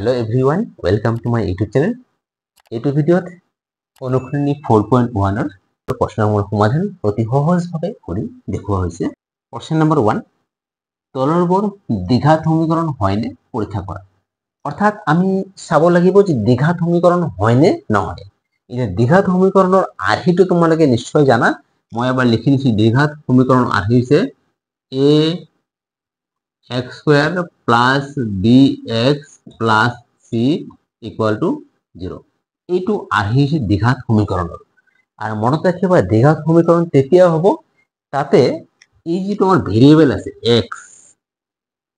Hello everyone, welcome to my YouTube channel. এইটো ভিডিঅ'ত অনুশীলনী 4.1 ৰ প্ৰশ্নৰ সমাধান অতি সহজভাৱে কৰি দেখুওৱা হৈছে। প্ৰশ্ন নম্বৰ 1, তলৰবোৰ দ্বিঘাত সমীকৰণ হয়নে পৰীক্ষা কৰা। অৰ্থাৎ আমি চাব লাগিব যে দ্বিঘাত সমীকৰণ হয়নে নহয়। এই দ্বিঘাত সমীকৰণৰ আৰ্হিটো তোমালোকে নিশ্চয় জানা। মই এবাৰ লিখি দিছো দ্বিঘাত সমীকৰণ আৰ্হি হৈছে a x square plus bx plus c equal to 0. এইটো আৰ্হি হৈছে দ্বিঘাত সমীকৰণৰ। আৰু মনত ৰাখিবা দ্বিঘাত সমীকৰণ তেতিয়া হ'ব তাতে এই যে তোমাৰ ভেৰিয়েবল আছে x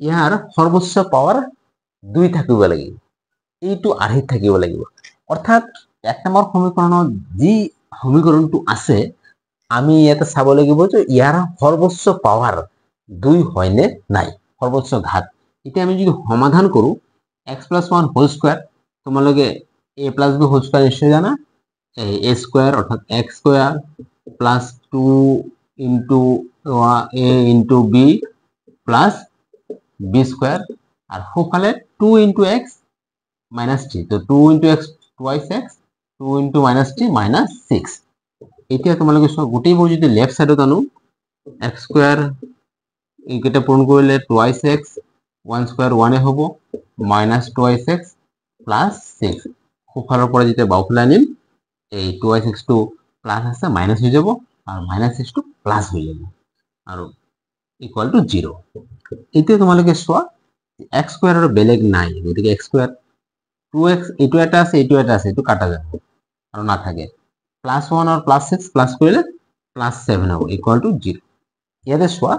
ইয়াৰ সৰ্বোচ্চ পাৱাৰ 2 থাকিব লাগিব। এইটো আৰ্হিত থাকিব লাগিব। অৰ্থাৎ এক নম্বৰ সমীকৰণত যি সমীকৰণটো আছে আমি ইয়াতে চাব লাগিব যে ইয়াৰ সৰ্বোচ্চ পাৱাৰ 2 হয় নে নাই, সৰ্বোচ্চ ঘাত। এটা আমি যদি সমাধান কৰো x + 1 হোল স্কয়ার, তোমালোকে a + b হোল স্কয়ার নিশ্চয় জানা, a স্কয়ার অর্থাৎ x square plus 2 into a into b plus b square আর সোঁফালে 2 ইনটু x মাইনাস 3, তো 2 into x twice x, 2 into minus 3 minus 6। এতিয়া তোমালোকে গোটেইবোৰ যদি লেফট সাইডত আনো x স্কয়াৰ এইকেইটা পূৰণ কৰলে টুৱাইস x, 1 স্কয়াৰ 1 এ হবো মাইনাস টুৱাইস x প্লাস 6। সোঁফালৰ পৰা যেতিয়া বাওঁফালে আনিম এই টুৱাইস x টো প্লাস আছে মাইনাস হৈ যাব আৰু মাইনাস x টো প্লাস হৈ যাব আৰু ইকুয়াল টু 0। এতিয়া তোমালোকে চোৱা x স্কয়াৰৰ বেলেগ নাই, গতিকে x স্কয়ার 2x এইটো এটা আছে এইটো এটা আছে, এইটো কাটা যাব আৰু না থাকে। প্লাস 1 আৰু প্লাস 6 প্লাস কৰিলে প্লাস 7 হ'ব ইকুয়াল টু 0। ইয়াতে চোৱা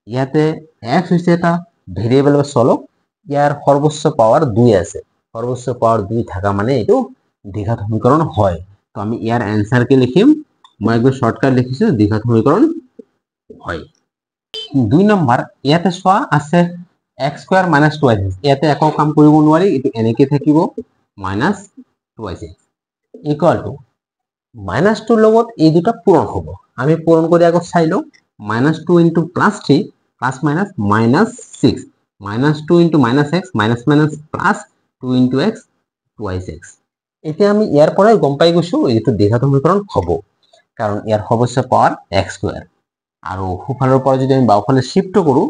ইয়াতে x হৈছে এটা ভেৰিয়েবল বা চলক, ইয়াৰ সৰ্বোচ্চ পাওয়াৰ 2 আছে। সৰ্বোচ্চ পাওয়াৰ 2 থাকা মানে এইটো দ্বিঘাত সমীকৰণ হয়। তো আমি ইয়াৰ অ্যান্সাৰ কে লিখিম, মই একদম শৰ্টকাট লিখিছো দ্বিঘাত সমীকৰণ হয়। 2 নম্বৰ ইয়াতে চোৱা আছে x স্কয়াৰ মাইনাস 2x, ইয়াতে একো কাম কৰিব নোৱাৰি, এটো এনেকে থাকিব minus 2x equal to minus 2 লগত এই দুটা পূরণ হ'ব। আমি পূরণ কৰি আগত চাই লওঁ minus 2 into plus 3 plus minus minus 6 minus 2 into minus x minus minus plus 2 into x twice x। এতিয়া আমি ইয়াৰ পৰাই গম পাই গৈছো এইটো দ্বিঘাত সমীকৰণ হ'ব, কাৰণ ইয়াৰ সৰ্বোচ্চ পাৱাৰ x স্কয়াৰ আৰু সোঁফালৰ পৰা যদি আমি বাওঁফালে শিফট কৰো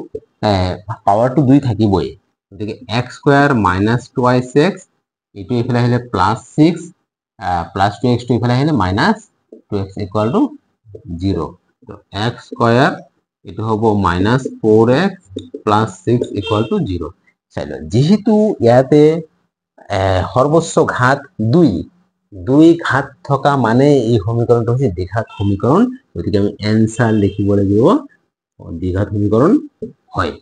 পাৱাৰটো 2 থাকিবই, গতিকে x square minus twice x এইটো ইফালে আহিলে প্লাস 6 প্লাস 2x টো ইফালে আহিলে মাইনাস 2x ইকুয়াল টু 0। তো x স্কয়ার এটো হবো minus 4x plus 6 equal to 0। চাইলো যেহেতু ইয়াতে সর্বোচ্চ ঘাত 2 ঘাত থকা মানে এই সমীকৰণটো হৈছে দ্বিঘাত সমীকৰণ, গতিকে আমি অ্যান্সাৰ লিখিব লাগিব দ্বিঘাত সমীকৰণ হয়।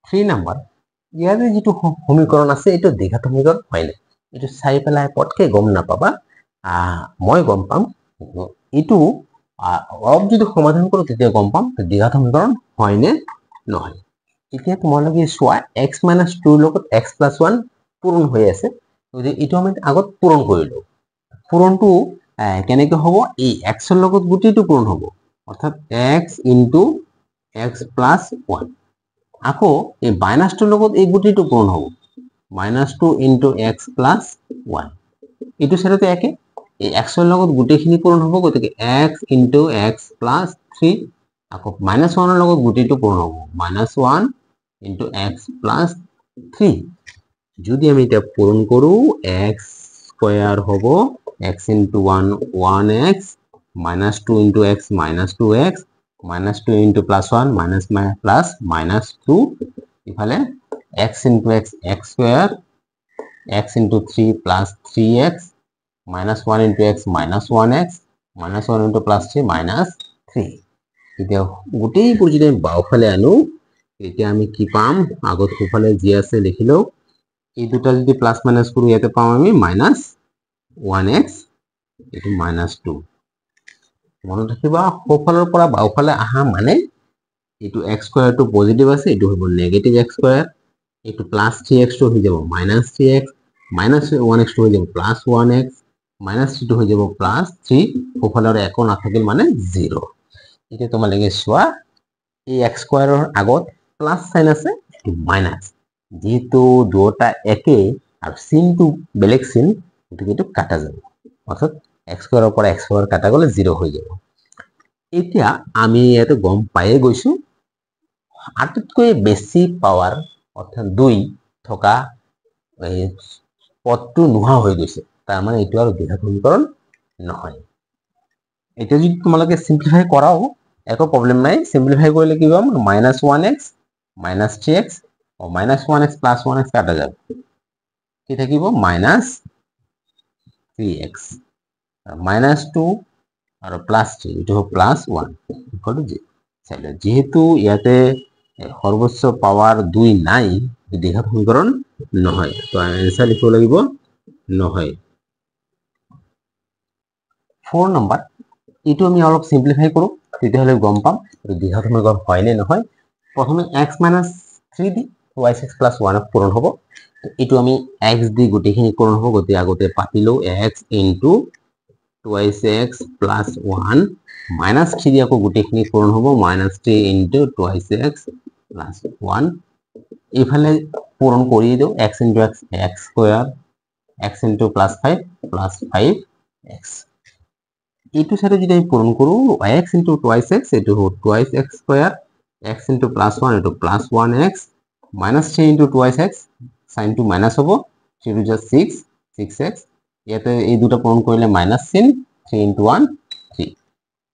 3 নম্বৰ ইয়াতে যেটো সমীকৰণ আছে এটো দ্বিঘাত সমীকৰণ হয় না, এটো চাই পেলাই পটকে গম নাপাবা, মই গম পাম এটো অলপ যদি সমাধান কৰো তেতিয়া গম পাম দ্বিঘাত সমীকৰণ হয় নে নহয়। এতিয়া তোমালোকে চোৱা x - 2 লগত x + 1 পূৰণ হৈ আছে, গতিকে এটো আমি আগত পূৰণ কৰিলো। পূৰণটো কেনেকৈ হ'ব, এই x ৰ লগত গুটিটো পূৰণ হ'ব, অৰ্থাৎ x ইনটু x + 1। আকৌ এই মাইনাসটোৰ লগত এই গুটিটো পূরণ হ'ব, -2 ইনটু x + 1। এইটো সাইডতে একে এই x ৰ লগত গুটিখিনি পূরণ হ'ব, গতিকে x ইনটু x + 3। আকৌ -1 ৰ লগত গুটিটো পূরণ হ'ব, -1 ইনটু x + 3। যদি আমি এটা পূরণ কৰো x স্কয়ার হ'ব x into 1 1x, -2 into x -2x, -2 into +1 plus -2 ইফালে x into x x square, x into 3 plus 3x, -1 into x -1x, -1 into +3 -3। এতিয়া গোটেইবোৰ যদি আমি বাওঁফালে আনো এতিয়া আমি কি পাম, আগত সোঁফালে যি আছে লিখিলো, এই দুটা যদি প্লাস মাইনাস কৰো ইয়াতে পাম আমি -1x এটো -2। মনত ৰাখিবা সোঁফালৰ পৰা বাওঁফালে আহা মানে এটো x স্কয়াৰটো পজিটিভ আছে, এটো হ'ব নেগেটিভ x স্কয়াৰ, এটো +3x টো হৈ যাব -3x, -1x টো হৈ যাব +1x, -3 টো হৈ যাব +3, সোঁফালৰ একো নাথাকিল মানে 0। এতিয়া তোমালোকে চোৱা এই x স্কয়াৰৰ আগত প্লাস সাইন আছে, এটো মাইনাস, যেহেতু দুটা একে আৰু চিনটো বেলেগ চিন, গতিকে এইটো কাটা যাব, অৰ্থাৎ x স্কোৱাৰৰ পৰা x স্কোৱাৰ কাটা গ'লে 0 হৈ যাব। এতিয়া আমি ইয়াতে গম পায়ে গৈছো আটাইতকৈ বেছি পাৱাৰ অৰ্থাৎ 2 থকা এই পদটো নোহোৱা হৈ গৈছে, তাৰ মানে এইটো আৰু দ্বিঘাত সমীকৰণ নহয়। এতিয়া যদি তোমালোকে সিম্পলিফাই কৰাও একো প্ৰব্লেম নাই, সিম্পলিফাই কৰিলে কি পাম -1x -3x ও -1x + 1x কাটা যাবে, কি থাকিব -3x -2 আৰু +3, এটো হ'ব +1 ইকুয়াল টু 0। যেহেতু ইয়াতে সর্বোচ্চ পাওয়ার 2 নাই, দ্বিঘাত সমীকরণ নহয়, তো आंसर লিখিব লাগিব নহয়। 4 নম্বৰ, এটো আমি অলপ সিম্পলিফাই কৰো, তেতিয়াহলে গম পাম দ্বিঘাত সমীকরণ হয় নে নহয়। প্রথমে x - 3 দি 2x + 1 পূরণ হ'ব, তো এটো আমি x দি গোটেইখিনি পূরণ হ'ব, গতিকে আগতে পাতিলো x * 2x + 1 -3 দি আকৌ গোটেইখিনি পূরণ হ'ব, -3 * 2x + 1 এইফালে পূরণ কৰি দিও x * x x square, x * +5 +5x, এইটো সাথে যদি আমি পূৰণ কৰো x * 2x এটো হ'ব 2x স্কয়ার, x * +1 এটো +1x, -3 * 2x sin to minus হ'ব, 3 * 6 6x, ইয়াতে এই দুটো পূরণ কৰিলে মাইনাস চিন, 3 * 1 3,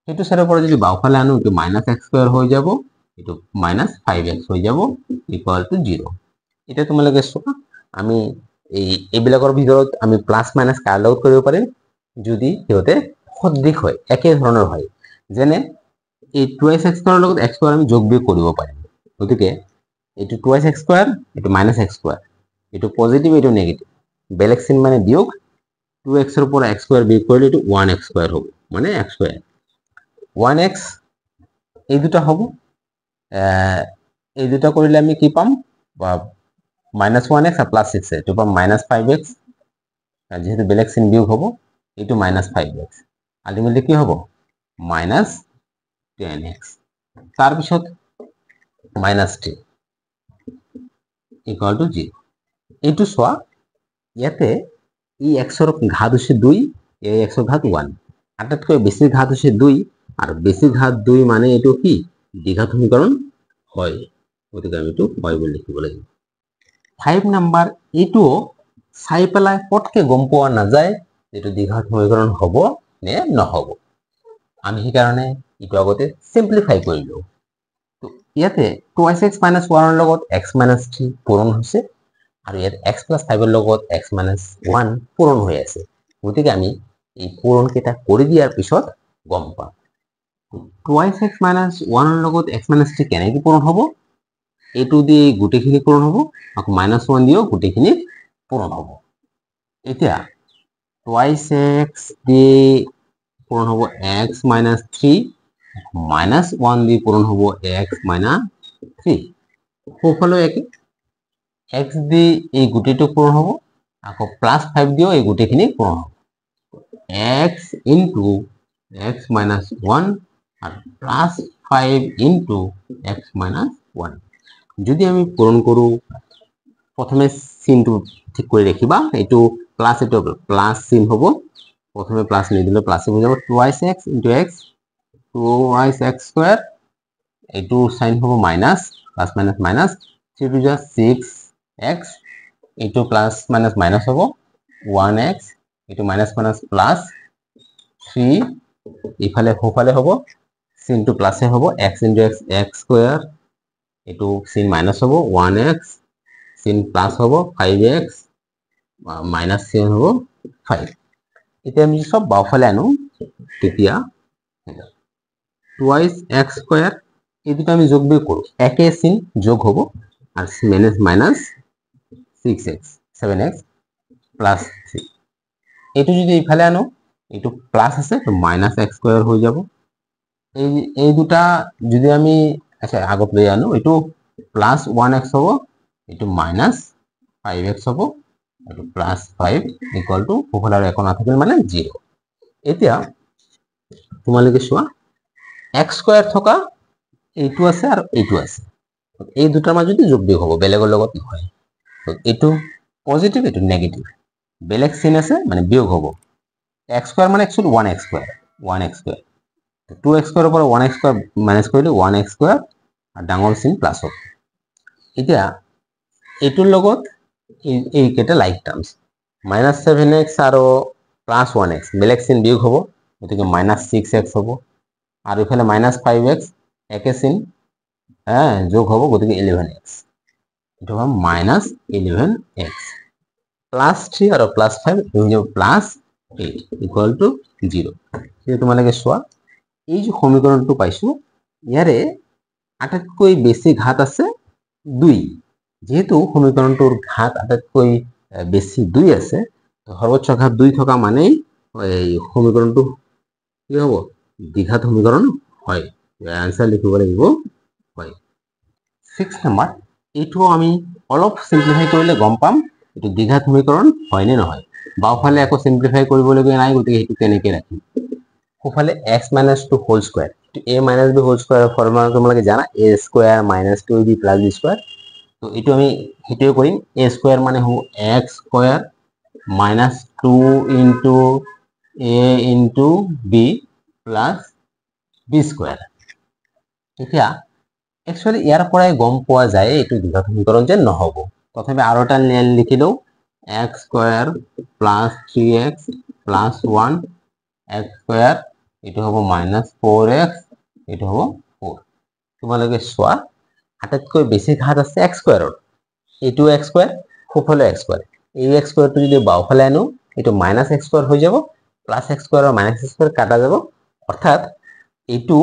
এইটো সাথে পৰা যদি বাওফালে আনো এটো -x² হৈ যাব, এটো -5x হৈ যাব ইকুয়াল টু 0। এটা তোমালোকে চোৱা, আমি এইবিলাকৰ ভিতৰত আমি প্লাস মাইনাস কাৰ লগত কৰিব পাৰিম যদি সিহঁতে সদৃশ হয়, একে ধৰণৰ হয়, যেনে এই 2x² লগত x² আমি যোগ বিয়োগ কৰিব পাৰিম, গতিকে এটো 2x², এটো -x², এটো পজিটিভ এটো নেগেটিভ, বেলেগ চিন মানে বিয়োগ, 2x এর উপর x² বিয়োগ করলে এটো 1x² হবে, মানে x², 1x এই দুটা হবে, এই দুটা করলে আমি কি পাম, -1x আর +6x, এটো পাম -5x, যেহেতু বেলেগ চিন বিয়োগ হবে এটো -5x, আলটিমেটলি কি হবে -10x, তার পিছত -3 ইকুয়াল টু 0। এইটো চোৱা, ইয়াতে এই x এর ঘাত হচ্ছে 2, এই x এর ঘাত 1, আটাইতকৈ বেছি ঘাত হচ্ছে 2, আর বেছি ঘাত 2 মানে এটো কি দ্বিঘাত সমীকরণ হয়, গতিকে আমি এটো হয় বলি লিখিব লাগিব। 5 নাম্বার, এটো চাই পেলাই পটকে গম পোৱা নাযায় এটো দ্বিঘাত সমীকৰণ হ'ব নে নহ'ব, আমি সেই কাৰণে এটো আগতে সিম্পলিফাই কৰিলো। তো ইয়াতে 2x - 1 এর লগত x - 3 পূরণ হৈছে, আর ইয়াত x + 5 এর লগত x - 1 পূরণ হৈ আছে, গতিকে আমি এই পূরণ কেইটা কৰি দিয়াৰ পিছত গম পাম 2x - 1 এর লগত x - 3 কেনেকৈ পূরণ হ'ব, এটো দিয়ে গোটেইখিনি পূরণ হ'ব, আকৌ -1 দিও গোটেইখিনি পূরণ হ'ব। এতিয়া 2x দিয়ে পূরণ হ'ব x - 3, -1 দিয়ে পূরণ হ'ব x - 3, সোঁফালেও একে, x দিয়ে এই গোটেইটো পূরণ হ'ব, আকৌ +5 দিও এই গোটেইখিনি পূরণ হ'ব, x * x - 1 আর +5 * x - 1। যদি আমি পূরণ কৰো, প্রথমে চিনটো ঠিক করে রাখিবা, এটো প্লাস এটো প্লাস চিন হ'ব, প্রথমে প্লাস নিদিলে প্লাস হৈ যাব, 2x * x 2x² এটো সাইন হ'ব minus, plus minus minus, 3 * 6x, এটো প্লাস মাইনাস মাইনাস হ'ব, 1x, এটো মাইনাস মাইনাস প্লাস 3, ইফালে সোঁফালে হ'ব, চিনটো প্লাসে হ'ব, x * x x², এটো চিন মাইনাস হ'ব, 1x, চিন প্লাস হ'ব 5x, মাইনাস চিন হ'ব 5। এতিয়া আমি সব বাওফালে আনো, তেতিয়া 2x² এই দুটো আমি যোগ বিয়োগ কৰো, একে চিন যোগ হ'ব, আর minus minus 6x 7x plus 3, এটো যদি ইফালে আনো, এটো প্লাস আছে তো -x² হৈ যাব, এই দুটা যদি আমি আচ্ছা আগত লৈ আনো, এটো +1x হ'ব, এটো -5x হ'ব, এটো +5 ইকুয়াল টু সোঁফালে আর একো না থাকিলে মানে 0। এতিয়া তোমালোকে চোৱা, x² থকা এইটো আছে আৰ এইটো আছে, এই দুটাৰ মাজতে যোগ বিয়োগ হ'ব, বেলেগৰ লগত নহয়, তো এইটো পজিটিভ এটো নেগেটিভ বেলেগ চিন আছে মানে বিয়োগ হ'ব x স্কয়ার মানে actually 1x square 1x square 2x স্কয়াৰৰ পৰা 1x স্কয়াৰ মাইনাস কৰিলে 1x স্কয়াৰ আৰু ডাঙৰ চিন প্লাস হ'ব এতিয়া এটোৰ লগত এই কেটা লাইক টাৰ্মস -7x আৰু +1x বেলেগ চিন বিয়োগ হ'ব গতিকে -6x হ'ব আৰু ইফালে -5x একে চিন যোগ হ'ব গতিকে 11x এটা হবে -11x +3 আৰু +5 হৈ যাব +8 ইকুয়াল টু 0 এই তোমালোকে চোৱা এই যে সমীকৰণটো পাইছো ইয়াৰে আটাইতকৈ বেছি ঘাত আছে 2 যেহেতু সমীকৰণটোৰ ঘাত আটাইতকৈ বেছি 2 আছে সৰ্বোচ্চ ঘাত 2 থকা মানে এই সমীকৰণটো কি হ'ব দ্বিঘাত সমীকৰণ হয় আনসাৰ লিখিব লাগিব হয় 6 নম্বৰ এইটো আমি অলপ সিম্পলিফাই কৰিলে গম পাম এটো দ্বিঘাত সমীকৰণ হয় নে নহয় বাওফালে একো সিম্পলিফাই কৰিবলগীয়া নাই গতিকে এটো কেনেকৈ ৰাখিম সোফালে x - 2 whole square a - b whole square formula তোমালোকে জানা a square - 2ab + b square তো এটো আমি হেতুৱে কৰিম a স্কয়াৰ মানে হ'ব x square - 2 a b + b square এতিয়া एक्चुअली ইয়াৰ পৰাই গম পোৱা যায় এটো দ্বিঘাত সমীকৰণ যে নহব তথাপি আৰু এটা লিখিলো x square + 3x + 1 x square এটো হ'ব -4x এটো হ'ব 4 তোমালোকে চোৱা আটাইতকৈ বেছি ঘাত আছে x স্কয়াৰৰ এটো x স্কয়ার সোফালে x স্কয়ার এই x স্কয়ারটো যদি বাওফালে আনো এটো -x স্কয়ার হৈ যাব +x স্কয়ার আৰু -x স্কয়ার কাটা যাব অর্থাৎ এটো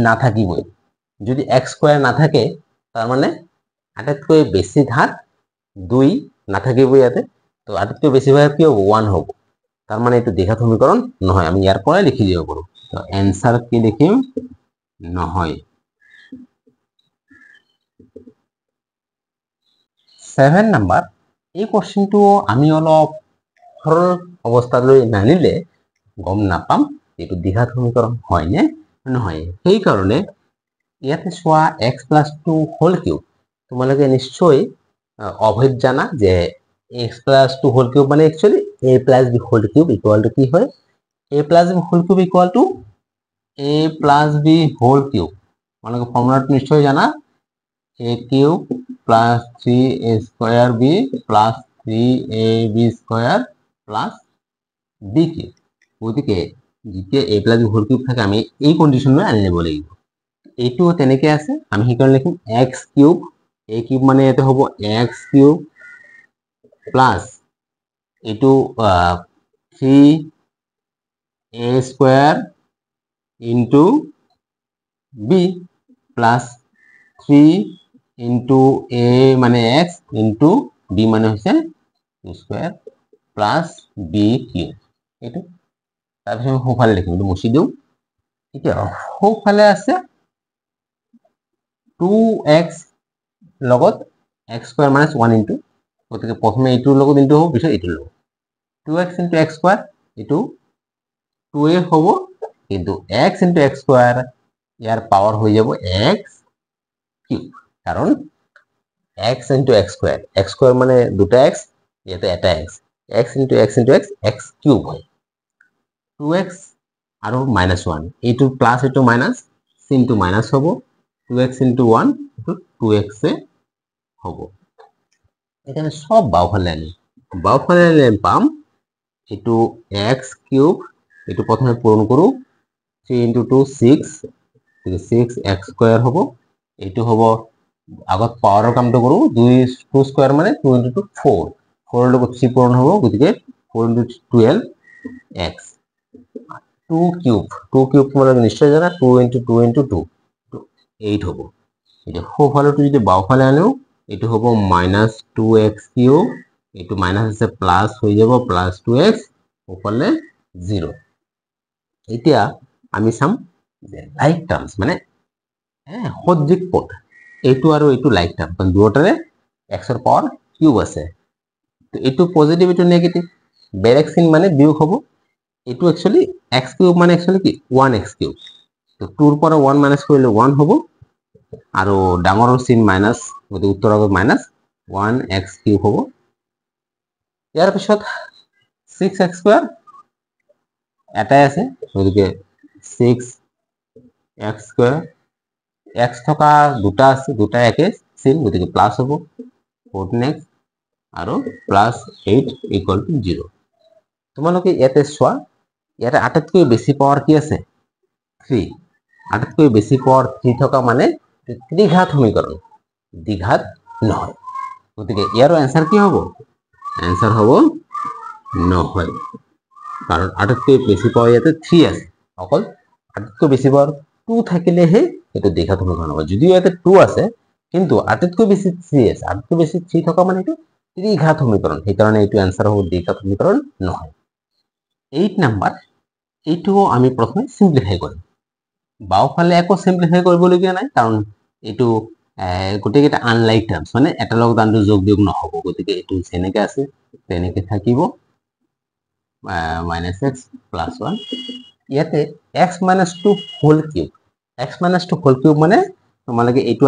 না থাকিবই যদি x স্কয়ার না থাকে তার মানে আটাইতকৈ বেছি ঘাত 2 না থাকিব ইয়াতে তো আটাইতকৈ বেছি ঘাত কি হ'ব 1 হ'ব তার মানে এটো দ্বিঘাত সমীকরণ নহয় আমি ইয়াৰ পৰাই লিখি দিব পাৰো তো आंसर কি লিখিম নহয় 7 নাম্বাৰ এই কোশ্চেনটো আমি অলপ সৰল অৱস্থালৈ নানিলে গম নাপাম এটো দ্বিঘাত সমীকৰণ হয় নে নহয় সেই কাৰণে ইয়াতে চোৱা x + 2 হোল কিউব তোমালোকে নিশ্চয় অভেদ জানা যে x + 2 হোল কিউব মানে actually a + b whole cube equal to কি হয় a + b whole cube equal to a + b whole cube তোমালোকে ফর্মুলাটো নিশ্চয় জানা a cube + 3a square b + 3ab square + b cube গতিকে যেতিয়া a + b হোল কিউব থাকে আমি এই কন্ডিশনলৈ আনি নিব লাগিব এইটো তেনেকে আছে আমি হিকন লিখিম x কিউব a কিউব মানে এতে হ'ব x কিউব প্লাস এটো 3a square into b plus 3 into a মানে x ইনটু b মানে হৈছে স্কয়ার প্লাস b কিউব এটো তাৰপিছত সোফালে লিখিম এটো মুছি দিও এতিয়া সোফালে আছে 2x লগত x স্কয়ার - 1 ইনটু গতিকে প্ৰথমে এইটোৰ লগত ইনটু হ'ব পিছত এইটোৰ লগত 2x * x স্কয়াৰ এটো 2a হ'ব কিন্তু x * x স্কয়াৰ ইয়াৰ পাওয়ার হৈ যাব x কিউব কারণ x * x square x square মানে দুটা x ইয়াতে এটা x x * x * x x cube হয় 2x আৰু -1 এইটো প্লাস এইটো মাইনাস চিনটো মাইনাস হ'ব 2x * 1 এটো 2x এ হ'ব এখানে সব বাওফালে আনি পাম এটো x কিউব এটো প্রথমে পূরণ করু 3 * 2 6 6x স্কয়ার হ'ব এটো হ'ব আগত পাওয়াৰৰ কামটো কৰো 2 স্কয়ার মানে 2 * 2 4 4 এর লগত 3 পূরণ হ'ব গতিকে 4 * 12x 2 কিউব তোমরা নিশ্চয় জানা 2 * 2 * 2 8 হ'ব এটা সোফালেটো যদি বাওফালে আনো এটো হ'ব -2x কিউব এটো মাইনাস আছে প্লাস হৈ যাব প্লাস 2x ওপৰলে 0 এতিয়া আমি চাম যে লাইক টাৰ্মস মানে সদৃশ পদ এইটো আৰু এইটো লাইক টাৰ্ম কাৰণ দুটাৰে x এর পাওয়ার কিউব আছে তো এইটো পজিটিভ এইটো নেগেটিভ বেলেগ চিন মানে বিয়োগ হ'ব এইটো एक्चुअली x কিউব মানে एक्चुअली কি 1x কিউব তো 2 ৰ পৰা 1 মাইনাস কৰিলে 1 হ'ব আৰু ডাঙৰৰ চিন মাইনাস গতি উত্তৰ আগত মাইনাস 1x কিউব হ'ব ইয়াৰ পিছত 6x স্কয়ার এটাই আছে, গতিকে 6x স্কয়ার, x থকা দুটা আছে, দুটা একে সেম, গতিকে প্লাস হ'ব 14x আৰু প্লাস 8 ইকুয়াল টু 0। তোমালোকে ইয়াতে চোৱা, ইয়াতে আটাইতকৈ বেছি পাৱাৰ কি আছে? 3। আটাইতকৈ বেছি পাৱাৰ 3 থকা মানে ত্ৰিঘাত সমীকৰণ, দ্বিঘাত নহয়। গতিকে ইয়াৰ এনসাৰ কি হ'ব? এনসাৰ হ'ব নহয়, কাৰণ আটাইতকৈ বেছি পাৱাৰ ইয়াতে 3 আছে, অকল আটাইতকৈ বেছি পাৱাৰ 2 থাকিলেহে এইটো দ্বিঘাত সমীকৰণ হ'ব। যদিও ইয়াতে 2 আছে কিন্তু আটাইতকৈ বেছি 3 আছে, আটাইতকৈ বেছি 3 থকা মানে এইটো ত্ৰিঘাত সমীকৰণ, সেইকাৰণে এইটো এনসাৰ হ'ব দ্বিঘাত সমীকৰণ নহয়। 8 নাম্বাৰ, এইটোও আমি প্ৰথমে সিম্পলিফাই কৰিম। বাওঁফালে একো সিম্পলিফাই কৰিবলগীয়া নাই, কাৰণ এইটো গোটেইকেইটা আনলাইক টাৰ্মছ, মানে এটাৰ লগত আনটো যোগ বিয়োগ নহ'ব, গতিকে এইটো যেনেকে আছে তেনেকে থাকিব, -x প্লাস 1। ইয়াতে x minus 2 whole cube, x minus 2 whole cube মানে তোমালোকে এইটো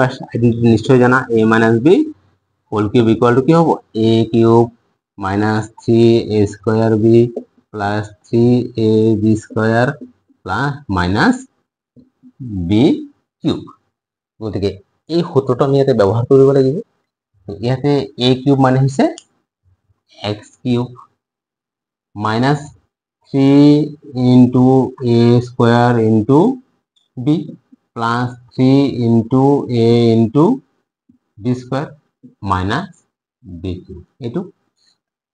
নিশ্চয় জানা, a minus b whole cube equal to কি হ'ব? a cube minus 3a square b plus 3ab square plus minus b cube. গতিকে এই সূত্ৰটো আমি ইয়াতে ব্যৱহাৰ কৰিব লাগিব। ইয়াতে a কিউব মানে হৈছে x cube minus 3 into a square into b plus 3 into a into b square minus b cube। এইটো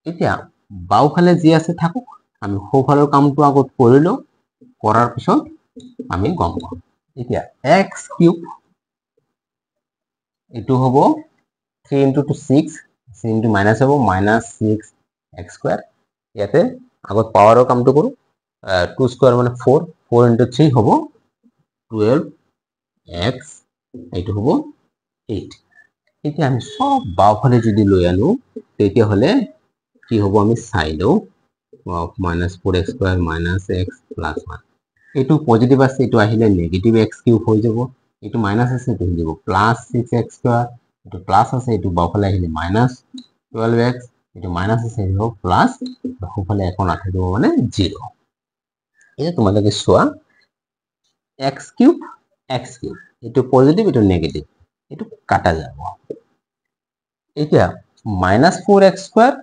এতিয়া বাওঁফালে যি আছে থাকক, আমি সোঁফালৰ কামটো আগত কৰি লওঁ, কৰাৰ পিছত আমি গম পাম। এতিয়া x কিউব এইটো হ'ব 3 into 2 6, 3 into মাইনাস হ'ব minus 6x square। ইয়াতে আগত পাৱাৰৰ কামটো কৰো, 2 স্কয়ার মানে 4, 4 into 3 হ'ব 12x, এইটো হ'ব 8। এতিয়া আমি সব বাওঁফালে যদি লৈ আনো তেতিয়াহ'লে কি হ'ব আমি চাই লওঁ, -4x square minus x plus 1। এইটো পজিটিভ আছে, এইটো আহিলে নেগেটিভ x কিউব হৈ যাব, এইটো মাইনাস আছে, এইটো হৈ যাব প্লাস 6x স্কয়ার, এইটো প্লাস আছে, এইটো বাওঁফালে আহিলে minus 12x, এইটো মাইনাস আছে, এইটো প্লাস, সোঁফালে একো নাথাকিব মানে 0। এটা তোমালোকে চোৱা, x কিউব x কিউব, এইটো পজিটিভ, এইটো নেগেটিভ, এইটো কাটা যাব। এতিয়া -4x স্কয়ার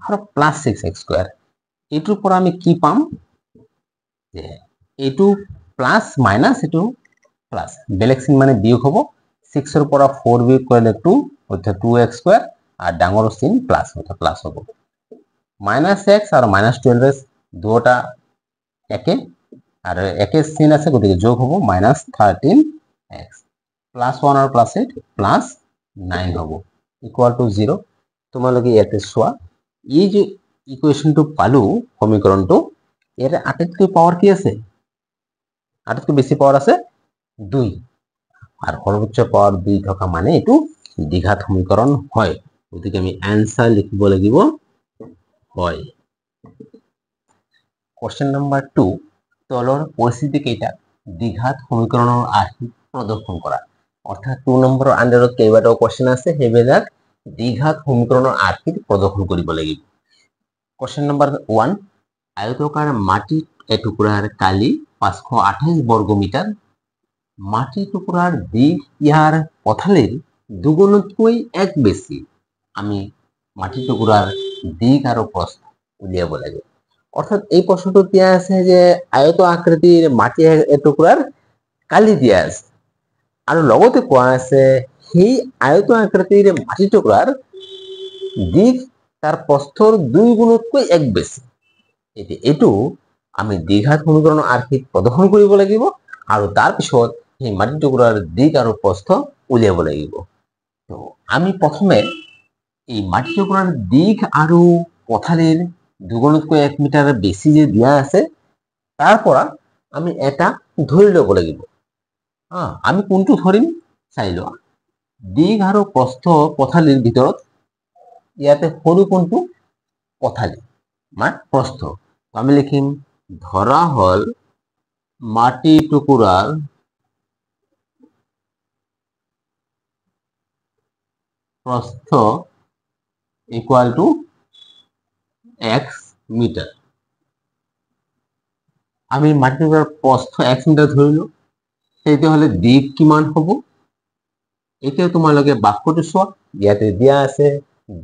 আৰু প্লাস 6x স্কয়াৰ, এইটোৰ পৰা আমি কি পাম? যে এইটো প্লাস মাইনাস, এইটো প্লাস, বেলেগ চিন মানে বিয়োগ হ'ব। 6 ৰ পৰা 4 বিয়োগ কৰিলে 2 অৰ্থাৎ 2x স্কয়াৰ, আৰ ডাঙৰ চিন প্লাস অৰ্থাৎ প্লাস হ'ব। -x আৰু -12x দুটা একে, আর একে চিন আছে, গতিকে যোগ হ'ব -13x প্লাস 1 আৰু প্লাস 8 প্লাস 9 হ'ব ইকুয়াল টু 0। তোমালোকে ইয়াতে চোৱা, এই যে ইকুয়েশনটো পালো, সমীকৰণটো, ইয়াতে আটাইতকৈ পাৱাৰ কি আছে? আটাইতকৈ বেছি পাৱাৰ আছে 2, আর সর্বোচ্চ পাওয়ার 2 থকা মানে এইটো দ্বিঘাত সমীকরণ হয়। গতিকে আমি অ্যান্সার লিখিব লাগিব হয়। কোশ্চেন নাম্বার 2, তলৰ পৰিস্থিতি কেইটা দ্বিঘাত সমীকৰণৰ আৰ্হিত প্ৰদৰ্শন কৰা। অৰ্থাৎ 2 নম্বৰৰ আন্ডাৰত কেইবাটাও কোশ্চেন আছে, সেইবিলাক দ্বিঘাত সমীকৰণৰ আৰ্হিত প্ৰদৰ্শন কৰিব লাগিব। কোশ্চেন নাম্বাৰ 1, আয়তাকাৰ মাটিৰ এটুকুৰাৰ কালি 528 বর্গ মিটার, মাটি টুকুরার দিক ইয়ার পথালির দুগুণতকৈ 1 বেশি। আমি মাটি টুকুরার দিক আর প্রস্থ উলিয়াব লাগে। অর্থাৎ এই প্রশ্নটো দিয়া আছে যে আয়ত আকৃতির মাটি এটুকুরার কালি দিয়া আছে, আর লগতে কোৱা আছে সেই আয়ত আকৃতিৰ মাটি টুকুৰাৰ দিক তাৰ প্ৰস্থৰ 2 গুণতকৈ 1 বেশি। এইটো আমি দ্বিঘাত সমীকৰণ আৰ্হিত প্ৰদৰ্শন কৰিব লাগিব, আৰু তাৰ পিছত সেই মাটি টুকুৰাৰ দিক আৰু প্ৰস্থ উলিয়াব লাগিব। তো আমি প্ৰথমে এই মাটি টুকুৰাৰ দিক আৰু পথালিৰ দুগুণতকৈ 1 মিটাৰ বেছি যে দিয়া আছে, তাৰ পৰা আমি এটা ধৰি ল'ব লাগিব। আমি কোনটো ধৰিম চাই লোৱা। দিক আৰু প্ৰস্থ পথালিৰ ভিতৰত ইয়াতে সৰু কোনটো? পথালি মানে প্ৰস্থ। আমি লিখিম ধৰা হল মাটি টুকুৰাৰ প্ৰস্থ ইকুয়াল টু x মিটাৰ আমি মাটিৰ প্ৰস্থ x মিটাৰ ধৰিলো তেতিয়াহ'লে দিক কিমান হ'ব এতিয়া তোমালোকে বাক্যটো চোৱা ইয়াতে দিয়া আছে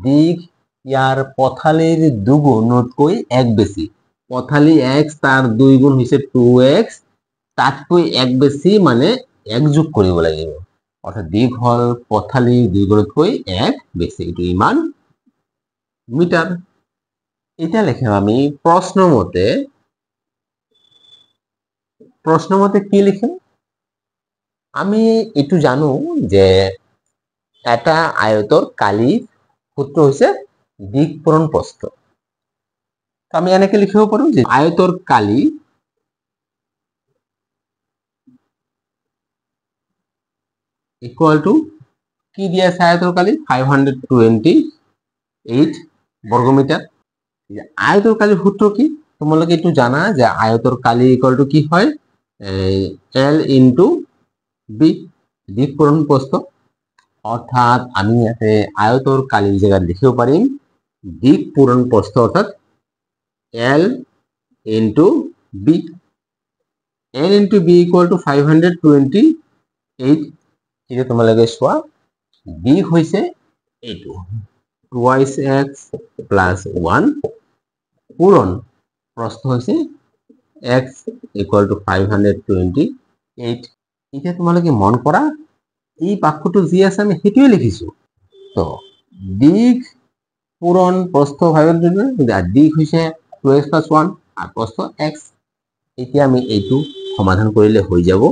দিক ইয়াৰ পথালিৰ দুগুণতকৈ এক বেছি পথালি x তাৰ দুই গুণ হৈছে 2x তাতকৈ এক বেছি মানে এক যোগ কৰিব লাগিব অৰ্থাৎ দিক হল পথালি দুই গুণতকৈ এক বেছি এইটো ইমান মিটাৰ এতিয়া লিখিম আমি প্ৰশ্নমতে কি লিখিম আমি এটু জানো যে এটা আয়তৰ কালিৰ সূত্ৰ হৈছে দিক পূৰণ প্ৰস্থ আমি এনেকে লিখিব পাৰো যে আয়তৰ কালি ইকুয়াল টু কি দিয়া আছে আয়তৰ কালি 528 বৰ্গমিটাৰ আয়তৰ কালিৰ সূত্ৰ কি তোমালোকে এটু জানা যে আয়তৰ কালি ইকুয়াল টু কি হয় L ইনটু বি দিক পূৰণ প্ৰস্থ অৰ্থাৎ আমি ইয়াতে আয়তৰ কালিৰ জায়গাত লিখিব পাৰিম দিক পূরণ প্রস্থ অর্থাৎ L into B L into B equal to 528 এটা তোমালোকে চোৱা দিক হৈছে এইটো twice x plus 1 পূৰণ প্ৰস্থ হৈছে x equal to 528 এটা তোমালোকে মন কৰা এই বাক্যটো যি আছে আমি হেতুৱে লিখিছো তো দিক পূরণ প্রস্থ 528 আর দিক হৈছে 2x plus 1 আর প্রস্থ x এতিয়া আমি এইটো সমাধান কৰিলে হৈ যাব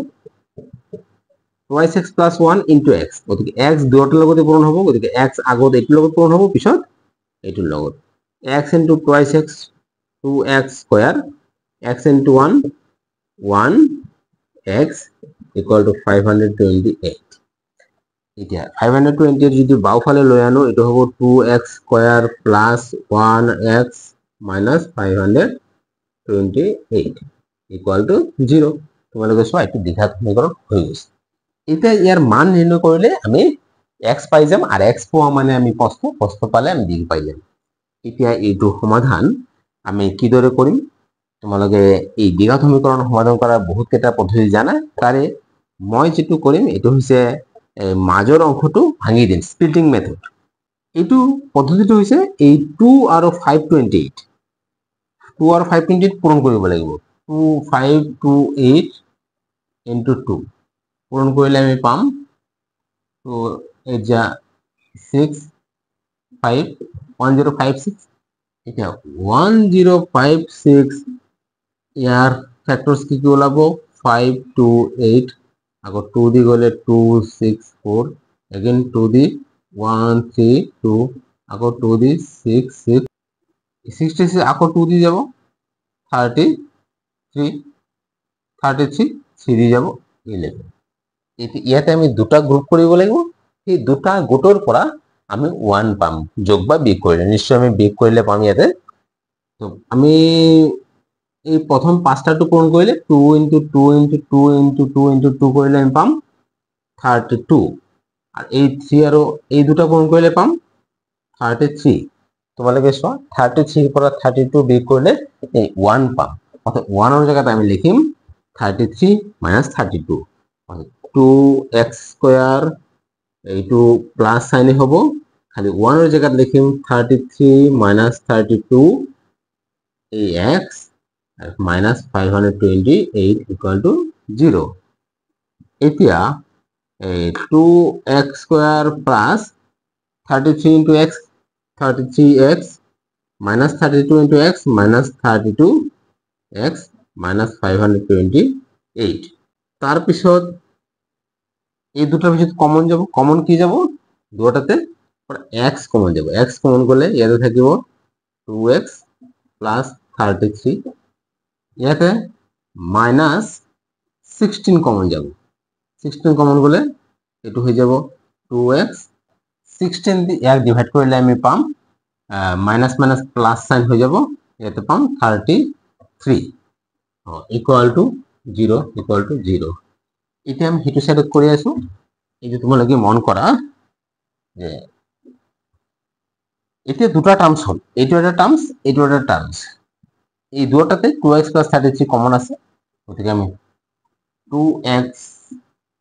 twice x plus 1 into x গতিকে x দুটাৰ লগতে পূৰণ হ'ব গতিকে x আগত এইটোৰ লগত পূৰণ হ'ব পিছত এইটোৰ লগত x into twice x 2x square x into 1 1x equal to 528 এতিয়া 528 যদি বাওফালে লৈ আনো এটো হ'ব 2x square plus 1x minus 528 equal to 0 তোমালোকে চোৱা এটো দ্বিঘাত সমীকৰণ হৈ গৈছে এতিয়া ইয়াৰ মান নিৰ্ণয় কৰিলে আমি x পাই যাম আৰ x পোৱা মানে আমি প্ৰস্থ পালে আমি দিক পাই যাম এতিয়া এইটো সমাধান আমি কিদৰে কৰিম তোমালোকে এই দ্বিঘাত সমীকৰণ সমাধান কৰাৰ বহুত কেইটা পদ্ধতি জানা তাৰে মই যেটো কৰিম এটো হৈছে মাজৰ অংশটো ভাঙি দিম স্প্লিটিং মেথড এইটো পদ্ধতিটো হৈছে এই 2 আৰু 528 2 আৰু 528 পূৰণ কৰিব লাগিব 2528 into 2 পূরণ করলে আমি পাম তো এই যা 6 5 1056 এটা 1056 ইয়ার ফ্যাক্টরস কি ওলাব 528 আগৰ 2 দি গলে 264 again 2 দি 132 আগৰ 2 দি 66 66 আগৰ 2 দি যাব 33 3 দি যাব 11 ইয়াতে আমি দুটা গ্রুপ কৰিব লাগিব এই দুটা গোটৰ পৰা আমি 1 পাম যোগ বা বিয়োগ কৰিলে নিশ্চয় আমি বিয়োগ কৰিলে পাম ইয়াতে তো আমি এই প্ৰথম পাঁচটাটো পূৰণ কৰিলে 2 into 2 into 2 into 2 into 2 কৰিলে আমি পাম 32 আৰ এই 3 আৰু এই দুটা পূৰণ কৰিলে পাম 33 তোমালোকে চোৱা 33 ৰ পৰা 32 বিয়োগ কৰিলে এই 1 পাম অৰ্থাৎ 1 ৰ জায়গাত আমি লিখিম 33 minus 32 2x square এইটো প্লাস সাইনে হ'ব খালি 1 ৰ জায়গাত লিখিম 33 minus 32 এই x minus 528 equal to 0 এতিয়া 2x square plus 33 into x 33x minus 32 into x minus 32x minus 528 তার পিছত এই দুটার ভিতর কমন যাব কমন কি যাব দুটাতে x কমন যাব x কমন করলে ইয়াতে থাকিব 2x plus 33 ইয়াতে minus 16 কমন যাব 16 কমন করলে এটু হয়ে যাব 2x 16 দি এক ডিভাইড করলে আমি পাম মাইনাস মাইনাস প্লাস সাইন হয়ে যাব ইয়াতে পাম 33 ইকুয়াল টু 0 এটা আমি হেতু সাইডত কৰি আছো এই যে তোমালোকে মন কৰা যে এতিয়া দুটা টার্মস হল, এইটো এটা টার্মস, এইটো এটা টার্মস। এই দুটাতে 2x প্লাস 33 কমন আছে, গতিকে আমি 2x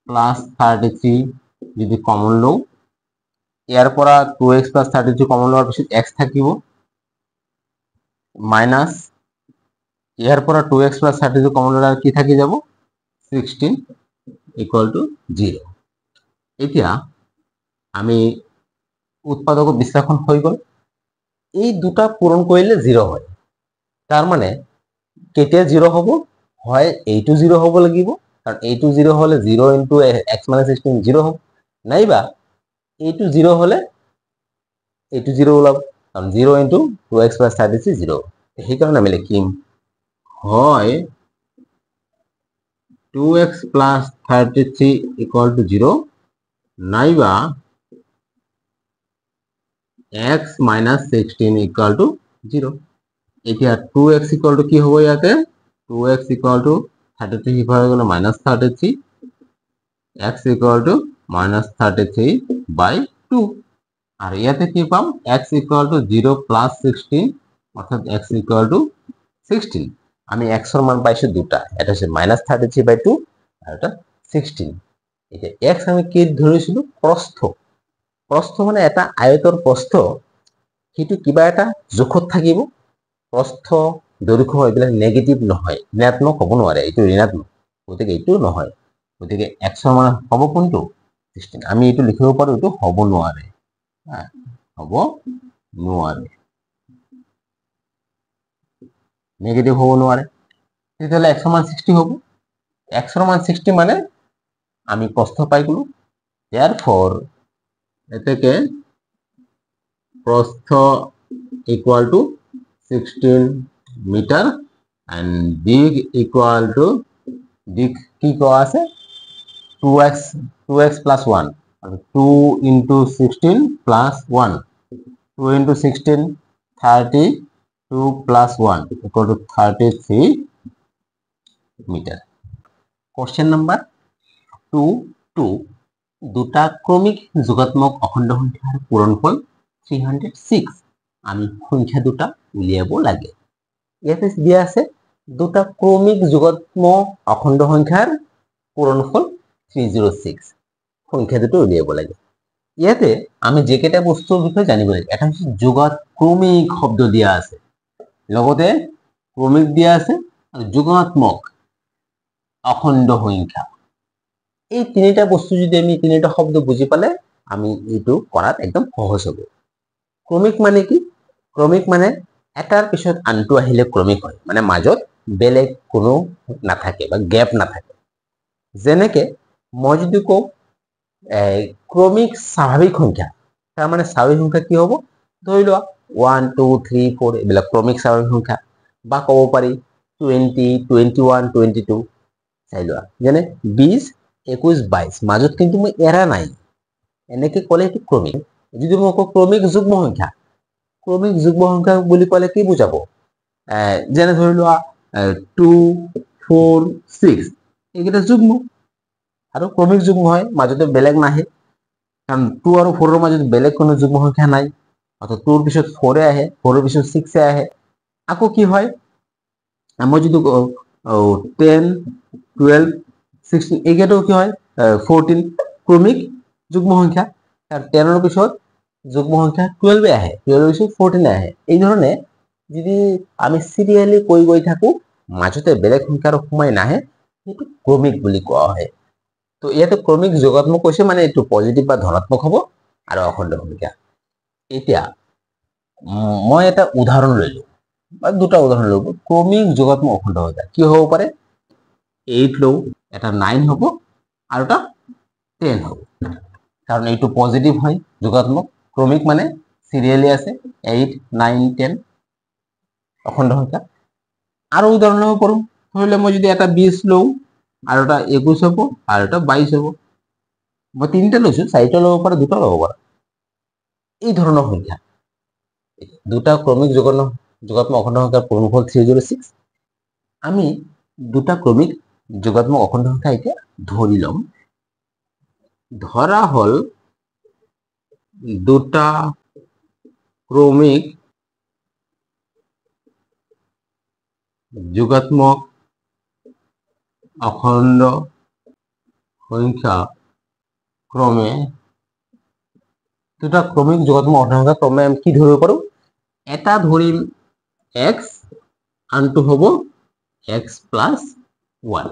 প্লাস 33 যদি কমন লওঁ, ইয়াৰ পৰা 2x প্লাস 33 কমন লোৱাৰ পিছত x থাকিব, মাইনাস ইয়াৰ পৰা 2x প্লাস 33 কমন ললে কি থাকি যাব, 16 ইকুয়াল টু 0। এতিয়া আমি উৎপাদক বিশ্লেষণ হৈ গল, এই দুটা পূরণ কৰিলে 0 হয়। তার মানে কেতিয়া 0 হ'ব, হয় এইটো 0 হ'ব লাগিব, কারণ এইটো 0 হলে 0 ইনটু x মাইনাস 16 0 হ'ব, নাইবা এইটো 0 হলে এইটো 0 ওলাব, কারণ 0 ইনটু 2x প্লাস 33 0। সেইকাৰণে আমি লিখিম হয় 2x প্লাস 33 ইকুয়াল টু 0, নাইবা x মাইনাস 16 ইকুয়াল টু 0। এতিয়া 2x ইকুয়াল টু কি হ'ব, ইয়াতে 2x ইকুয়াল টু 33 সিফালে গ'লে minus 33, x equal to minus 33 বাই 2, আর ইয়াতে কি পাম, x ইকুয়াল টু 0 প্লাস 16, অর্থাৎ x ইকুয়াল টু 16। আমি x এর মান পাইছো দুটা, এটা হচ্ছে মাইনাস 33 বাই 2 আর এটা 16। এটা x আমি কি ধরেছিল, প্রস্থ। প্রস্থ মানে এটা আয়তৰ প্ৰস্থ, সেইটো কিবা এটা জোখত থাকিব। প্ৰস্থ দৈৰ্ঘ্য এইবিলাক নেগেটিভ নহয়, ঋণাত্মক হ'ব নোৱাৰে, এইটো ঋণাত্মক, গতিকে এইটো নহয়। গতিকে x এৰ মান হ'ব কোনটো, 16। আমি এইটো লিখিব পাৰো, এইটো হ'ব নোৱাৰে, হ'ব নোৱাৰে, নেগেটিভ হ'ব নোৱাৰে। তেতিয়াহ'লে x এর মান 60 হ'ব। x এর মান 60 মানে আমি প্রস্থ পাই গলো। therefore এটাকে প্রস্থ ইকুয়াল টু 16 মিটার and দিক ইকুয়াল টু, দিক কি কোয়া আছে, 2x plus 1, 2 into 16 plus 1, 2 into 16 32 plus 1 equal to 33 metre. Question number 2 দুটা ক্রমিক যোগাত্মক অখণ্ড সংখ্যাৰ পূৰণফল 306, আমি সংখ্যা দুটা উলিয়াব লাগে। ইয়াতে দিয়া আছে দুটা ক্রমিক যোগাত্মক অখণ্ড সংখ্যাৰ পূৰণফল 306, সংখ্যা দুটো উলিয়াব লাগে। ইয়াতে আমি যেকেইটা বস্তুৰ বিষয়ে জানিব লাগে, এটা হচ্ছে যোগাত ক্ৰমিক শব্দ দিয়া আছে, লগতে ক্ৰমিক দিয়া আছে আৰু যোগাত্মক অখণ্ড সংখ্যা। এই তিনিটা বস্তু যদি আমি তিনিটা শব্দ বুজি পালে আমি এইটো কৰাত একদম সহজ হ'ব। ক্ৰমিক মানে কি, ক্ৰমিক মানে এটাৰ পিছত আনটো আহিলে ক্রমিক হয়, মানে মাজত বেলেগ কোনো নাথাকে বা গ্যাপ নাথাকে। যেনেকে মই যদি কওঁ ক্রমিক স্বাভাৱিক সংখ্যা, তাৰ মানে স্বাভাৱিক সংখ্যা কি হ'ব, ধৰি লোৱা 1 2 3 4 এইবিলাক ক্ৰমিক স্বাভাৱিক সংখ্যা, বা ক'ব পাৰি 20 21 22, চাই লোৱা যেনে 20 21 22, মাজত কিন্তু মই এৰা নাই, এনেকে ক'লে এইটো ক্রমিক। যদি মই কওঁ ক্রমিক যুগ্ম সংখ্যা, ক্রমিক যুগ্ম সংখ্যা বুলি ক'লে কি বুজাব, যেনে ধৰি লোৱা 2 4 6, এইকেইটা যুগ্ম আৰু ক্ৰমিক যুগ্ম হয়, মাজতে বেলেগ নাহে, কাৰণ 2 আৰু 4 এর মাজত বেলেগ কোনো যুগ্ম সংখ্যা নাই, অর্থাৎ 2 এর পিছত 4 আহে, 4 এর পিছত 6 আহে। আকৌ কি হয়, মই যদি 10 12 16 এইকেইটাও কি হয় 14, ক্রমিক যুগ্ম সংখ্যা, কারণ 10 এর পিছত যুগ্ম সংখ্যা 12 আহে, 12 এর পিছত 14 আহে। এই ধৰণে যদি আমি সিৰিয়ালি কৈ গৈ থাকো, মাজতে বেলেগ সংখ্যাৰ সময় নাহে, সেইটো ক্ৰমিক বুলি কোৱা হয়। তো ইয়াতে ক্ৰমিক যোগাত্মক কৈছে মানে এইটো পজিটিভ বা ধনাত্মক হ'ব আৰু অখণ্ড সংখ্যা। এতিয়া মই এটা উদাহৰণ লৈলো বা দুটা উদাহৰণ ল'ব, ক্ৰমিক যোগাত্মক অখণ্ড সংখ্যা কি হ'ব পাৰে, 8 লওঁ, এটা 9 হ'ব আৰু এটা 10 হ'ব, কাৰণ এইটো পজিটিভ হয় যোগাত্মক, ক্ৰমিক মানে সিৰিয়ালি আছে 8 9 10 অখণ্ড সংখ্যা। আৰু উদাহৰণ ল'ব পাৰোঁ, ধৰিলে মই যদি এটা 20 লওঁ আৰু এটা 21 হ'ব আৰু এটা 22 হ'ব, মই তিনিটা লৈছো, চাৰিটা ল'ব পাৰো, দুটা ল'ব পাৰো, এই ধৰণৰ সংখ্যা। দুটা ক্ৰমিক যোগাত্মক অখণ্ড সংখ্যাৰ পূৰণফল 306। আমি দুটা ক্ৰমিক যোগাত্মক অখণ্ড সংখ্যা এতিয়া ধৰি লম। ধৰা হল দুটা ক্ৰমিক যোগাত্মক অখণ্ড সংখ্যা ক্ৰমে দুটা ক্ৰমিক যোগাত্মক অখণ্ড সংখ্যা ক্ৰমে আমি কি ধৰিব পাৰো এটা ধৰিম x আনটো হ'ব x plus 1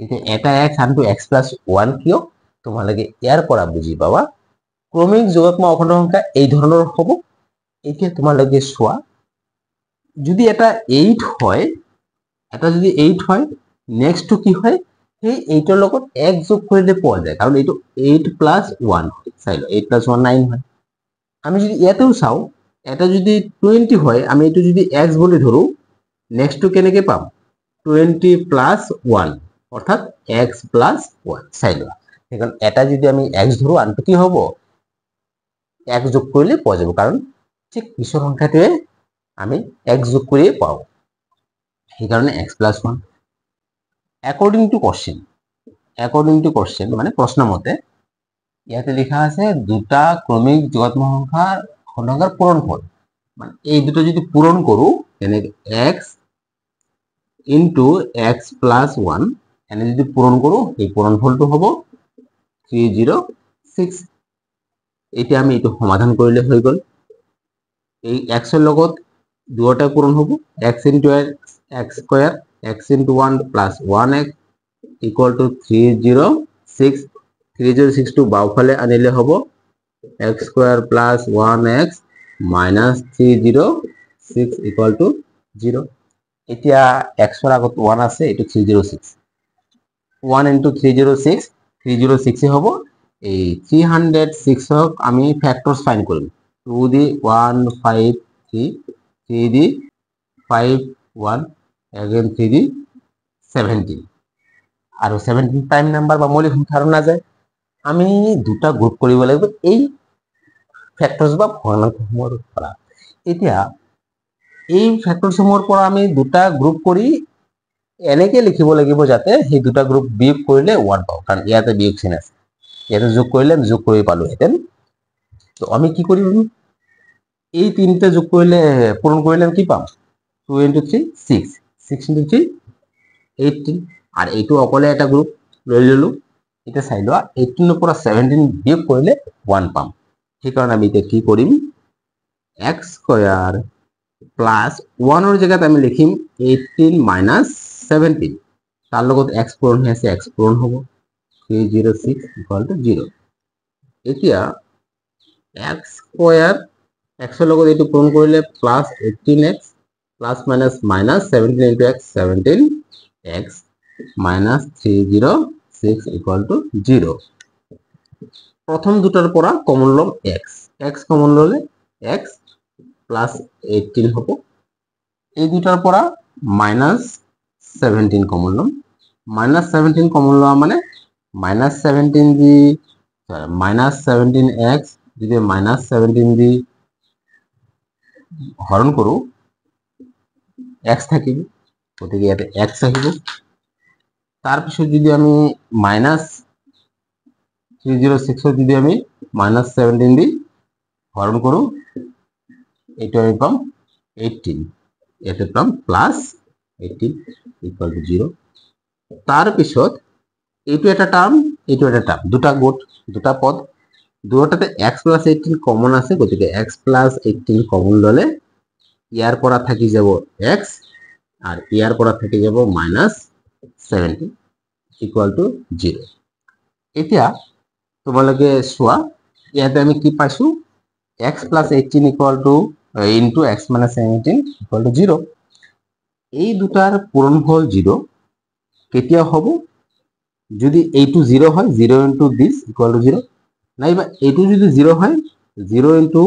এতিয়া এটা x আনটো x plus 1 কিয় তোমালোকে ইয়াৰ পৰা বুজি পাবা ক্ৰমিক যোগাত্মক অখণ্ড সংখ্যা এই ধৰণৰ হ'ব এতিয়া তোমালোকে চোৱা যদি এটা 8 হয় এটা যদি 8 হয় নেক্সট টু কি হয় সেই 8 ৰ লগত x যোগ কৰিলে পোৱা যায় কাৰণ এইটো 8 plus 1 হয় চাই ল 8 plus 1 9 হয় আমি যদি ইয়াতেও চাও এটা যদি 20 হয় আমি এইটো যদি x বুলি ধৰো নেক্সট টু কেনেকৈ পাম 20 plus 1 অৰ্থাৎ x plus 1 চাই লোৱা এখন এটা যদি আমি x ধৰো আনটো কি হ'ব x যোগ কৰিলে পোৱা যাব কাৰণ ঠিক পিছৰ সংখ্যাটোৱে আমি x যোগ কৰিয়ে পাও সেইকাৰণে x plus 1 according to question মানে প্ৰশ্ন মতে ইয়াতে লিখা আছে দুটা ক্ৰমিক যোগাত্মক সংখ্যাৰ ঘনকেৰ পূৰণফল মানে এই দুটো যদি পূৰণ কৰো তেনে x into x plus 1 এনে যদি পূৰণ কৰো এই পূৰণফলটো হ'ব 306 এটা আমি এটো সমাধান কৰিলে হৈ গল এই x এর লগত দুটা পূরণ হ'ব x into x square x into 1 plus 1x equal to 306 306 to বাওফালে আনিলে হ'ব x square plus 1x minus 306 equal to 0 এতিয়া x এর আগত 1 আছে এটো 306 1 into 306 306 এ হ'ব এই 306 ক আমি ফ্যাক্টরস ফাইন্ড কৰিম 2 দি 1 5 3 3 দি 5 1 again 3 দি 17 আৰু 17 প্ৰাইম নাম্বাৰ বা মৌলিক সংখ্যা না যায় আমি দুটা গ্ৰুপ কৰিব লাগিব এই ফ্যাক্টৰস বা ঘনকসমূহৰ পৰা এতিয়া এই ফ্যাক্টৰসমূহৰ পৰা আমি দুটা গ্ৰুপ কৰি এনেকে লিখিব লাগিব যাতে সেই দুটা গ্ৰুপ বিয়োগ কৰিলে 1 পাও কাৰণ ইয়াতে বিয়োগ চিন আছে ইয়াতে যোগ কৰিলে যোগ কৰি পালো হেতেন তো আমি কি কৰিম এই তিনটা যোগ কৰিলে পূৰণ কৰিলে কি পাম 2 into 3 6 6 into 3 18 আর এইটো অকলে এটা গ্ৰুপ লৈ ললো এটা চাই লোৱা 18 ৰ পৰা 17 বিয়োগ কৰিলে 1 পাম সেই কাৰণে আমি এতিয়া কি কৰিম x স্কয়াৰ প্লাস 1 ৰ জায়গাত আমি লিখিম 18 minus 17 তার লগত x পূরণ হৈ আছে x পূরণ হ'ব 306 equal to 0 এতিয়া x স্কয়ার x এর লগত এটো পূরণ কৰিলে plus 18x plus minus minus 17 into x 17x minus 306 equal to 0 প্রথম দুটার পৰা কমন লম x কমন ললে x plus 18 হ'ব এই দুটার পৰা minus 17 কমন লম minus 17 কমন লওয়া মানে minus 17 দি minus 17x যদি minus 17 দি হরণ কৰো x থাকিব গতিকে ইয়াতে x আহিব তার পিছত যদি আমি মাইনাস 306 যদি আমি মাইনাস 17 দি হরণ কৰো এটা আমি পাম 18 এটা পাম প্লাস 18 ইকুয়াল টু 0 তার পিছত এইটো এটা টার্ম দুটা গুট দুটা পদ দুটাতে x plus 18 কমন আছে গতিকে x plus 18 কমন ললে ইয়াৰ পৰা থাকি যাব x আৰ ইয়াৰ পৰা থাকি যাব minus 17 equal to 0 এতিয়া তোমালোকে চোৱা ইয়াতে আমি কি পাইছো x plus 18 equal to into x minus 17 equal to 0 এই দুটার পূরণফল 0 কেতিয়া হ'ব যদি এইটো 0 হয় 0 into this equal to 0 নাইবা এইটো যদি 0 হয় 0 into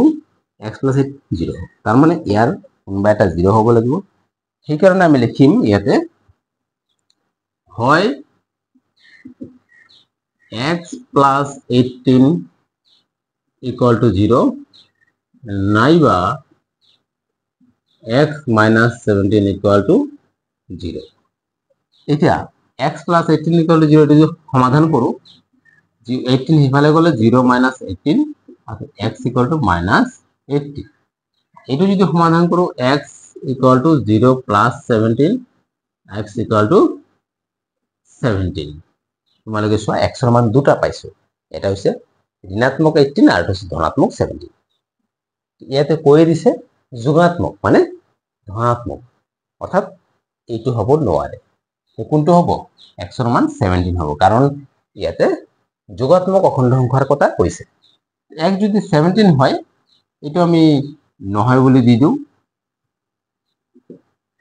x plus 8 0 তার মানে ইয়ার কোনবা এটা 0 হ'ব লাগিব সেই কাৰণে আমি লিখিম ইয়াতে হয় x plus 18 equal to 0 নাইবা x minus 17 equal to 0 এতিয়া x plus 18 equal to 0 যদি সমাধান কৰো 18 হিফালে গলে 0 minus 18 R x equal to minus 80 এইটো যদি সমাধান কৰো x = 0 + 17 x = 17 তোমালোকে চোৱা x ৰ মান দুটা পাইছো এটা হৈছে ঋণাত্মক 18 আৰু এটা হৈছে ধনাত্মক 17 ইয়াতে কৈ দিছে যোগাত্মক মানে ধনাত্মক অর্থাৎ এইটো হ'ব নোৱাৰে কোনটো হ'ব x ৰ মান 17 হ'ব কাৰণ ইয়াতে যোগাত্মক অখণ্ড সংখ্যাৰ কথা কৈছে x যদি 17 হয় এইটো আমি নহয় বুলি দি দিও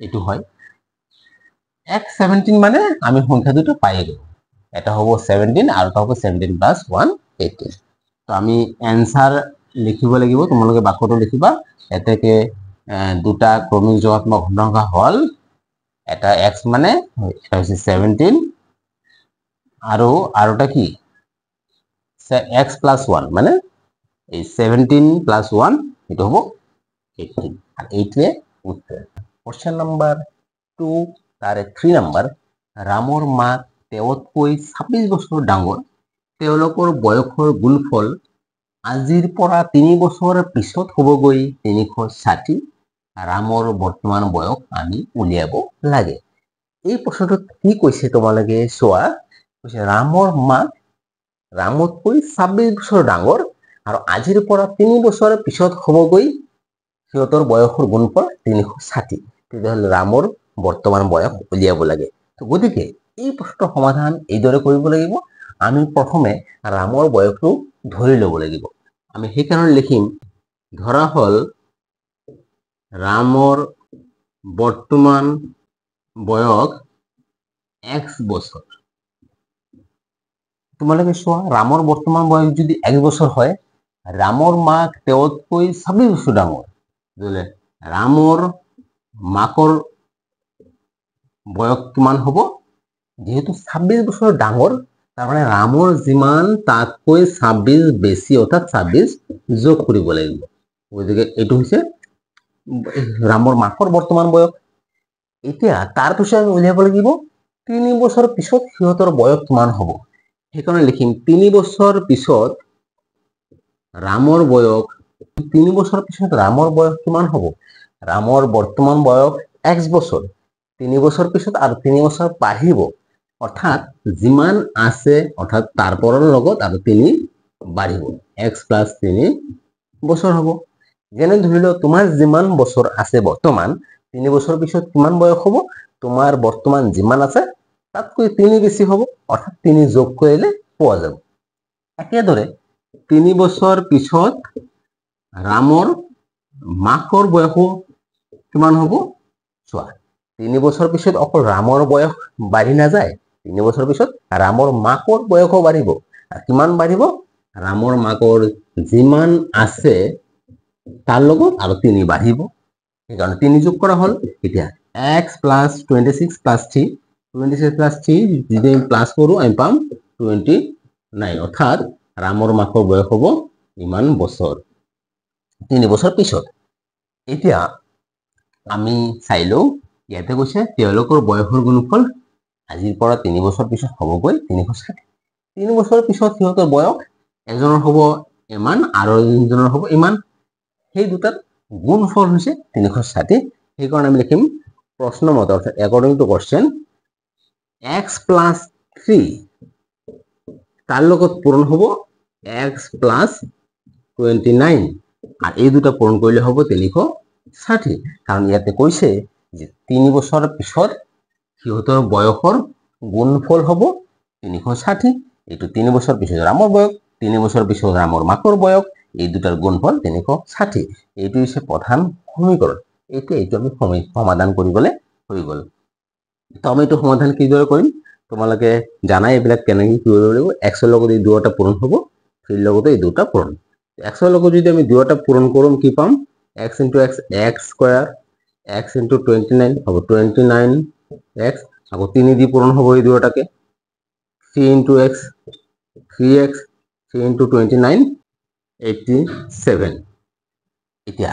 এইটো হয় x 17 মানে আমি সংখ্যা দুটো পাই গেল এটা হ'ব 17 আৰু এটা হ'ব 17 + 1 18 তো আমি आंसर লিখিব লাগিব তোমালোকে বাক্যটো লিখিবা এতেকে দুটা ক্রমিক যোগাত্মক অখণ্ড সংখ্যা হল এটা x মানে এটা হচ্ছে 17 আৰু আরোটা কি x + 1 মানে এই 17 + 1 এটা হ'ব 18 আর এইটোৱে উত্তৰ কোশ্চেন নাম্বাৰ 2 তাৰে 3 নাম্বাৰ ৰামৰ মা তেওতকৈ 26 বছৰ ডাঙৰ তেওঁলোকৰ বয়সৰ গুণফল আজিৰ পৰা 3 বছৰ পিছত হ'বগৈ 360 ৰামৰ বৰ্তমান বয়স আমি উলিয়াব লাগে এই প্ৰশ্নটোত কি কৈছে তোমালোকে চোৱা কৈছে ৰামৰ মা ৰামতকৈ 26 বছৰ ডাঙৰ আৰু আজিৰ পৰা 3 বছৰ পিছত হ'বগৈ সিহঁতৰ বয়সৰ গুণফল 360 তেতিয়াহ'লে ৰামৰ বৰ্তমান বয়স উলিয়াব লাগে তো গতিকে এই প্ৰশ্নৰ সমাধান এইদৰে কৰিব লাগিব আমি প্ৰথমে ৰামৰ বয়সটো ধৰি ল'ব লাগিব আমি সেই কাৰণে লিখিম ধৰা হল ৰামৰ বৰ্তমান বয়স x বছৰ তোমালোকে চোৱা ৰামৰ বৰ্তমান বয়স যদি 1 বছৰ হয় ৰামৰ মাক তেওতকৈ 26 বছৰ ডাঙৰ বুঝলে ৰামৰ মাকৰ বয়স কিমান হ'ব যেহেতু 26 বছৰ ডাঙৰ তাৰ মানে ৰামৰ যিমান তাতকৈ 26 বেছি অৰ্থাৎ 26 যোগ কৰিব লাগিব গতিকে এটো হৈছে ৰামৰ মাকৰ বৰ্তমান বয়স এতিয়া তাৰ পিছত আমি উলিয়াব লাগিব 3 বছৰ পিছত সিহঁতৰ বয়স কিমান হ'ব সেইকাৰণে লিখিম 3 বছৰ পিছত ৰামৰ বয়স 3 বছৰ পিছত ৰামৰ বয়স কিমান হ'ব ৰামৰ বৰ্তমান বয়স x বছৰ 3 বছৰ পিছত আৰু 3 বছৰ বাঢ়িব অৰ্থাৎ যিমান আছে অৰ্থাৎ তাৰ পৰৰ লগত আৰু 3 বাঢ়িব x + 3 বছৰ হ'ব যেনে ধৰিলো তোমাৰ যিমান বছৰ আছে বৰ্তমান 3 বছৰ পিছত কিমান বয়স হ'ব তোমাৰ বৰ্তমান যিমান আছে তাতকৈ 3 বেছি হ'ব অৰ্থাৎ 3 যোগ কৰিলে পোৱা যাব একেদৰে 3 বছৰ পিছত ৰামৰ মাকৰ বয়স কিমান হ'ব চোৱা 3 বছৰ পিছত অকল ৰামৰ বয়স বাঢ়ি না যায় 3 বছৰ পিছত ৰামৰ মাকৰ বয়সও বাঢ়িব কিমান বাঢ়িব ৰামৰ মাকৰ যিমান আছে তাৰ লগত আৰু 3 বাঢ়িব সেইকাৰণে 3 যোগ কৰা হল এতিয়া x + 26 + 3 26 + 3 যদি আমি প্লাস কৰো আমি পাম 29 অৰ্থাৎ ৰামৰ মাকৰ বয়স হ'ব ইমান বছৰ 3 বছৰ পিছত এতিয়া আমি চাইলো ইয়াতে কৈছে তেওঁলোকৰ বয়সৰ গুণফল আজিৰ পৰা 3 বছৰ পিছত হ'বগৈ 360 3 বছৰ পিছত সিহঁতৰ বয়স এজনৰ হ'ব ইমান আৰু এজনৰ হ'ব ইমান সেই দুটাৰ গুণফল হৈছে 360 সেই কাৰণে আমি লিখিম প্ৰশ্ন মতে অৰ্থাৎ according to question x + 3 তার লগত পূরণ হ'ব x + 29 আর এই দুটা পূরণ করলে হ'ব 360 কারণ ইয়াতে কৈছে যে 3 বছৰ পিছত সিহঁতৰ বয়সৰ গুণফল হ'ব 360 এইটো 3 বছৰ পিছত ৰামৰ বয়স 3 বছৰ পিছত ৰামৰ মাকৰ বয়স এই দুটাৰ গুণফল 360 এইটো হৈছে প্ৰধান সমীকৰণ এইটো আমি সমাধান কৰিবলৈ হৈ গ'ল তো আমি এইটো সমাধান কিদৰে কৰিম তোমালোকে জানাই এইবিলাক কেনেকৈ কৰিব লাগিব x ৰ লগত এই দুটা পূৰণ হ'ব 3 ৰ লগত এই দুটা পূৰণ x ৰ লগত যদি আমি দুটা পূৰণ কৰোম কি পাম x * x x square x * 29 হ'ব 29x আকৌ 3 দি পূৰণ হ'ব এই দুটাকে 3 * x 3x 3 * 29 87 এতিয়া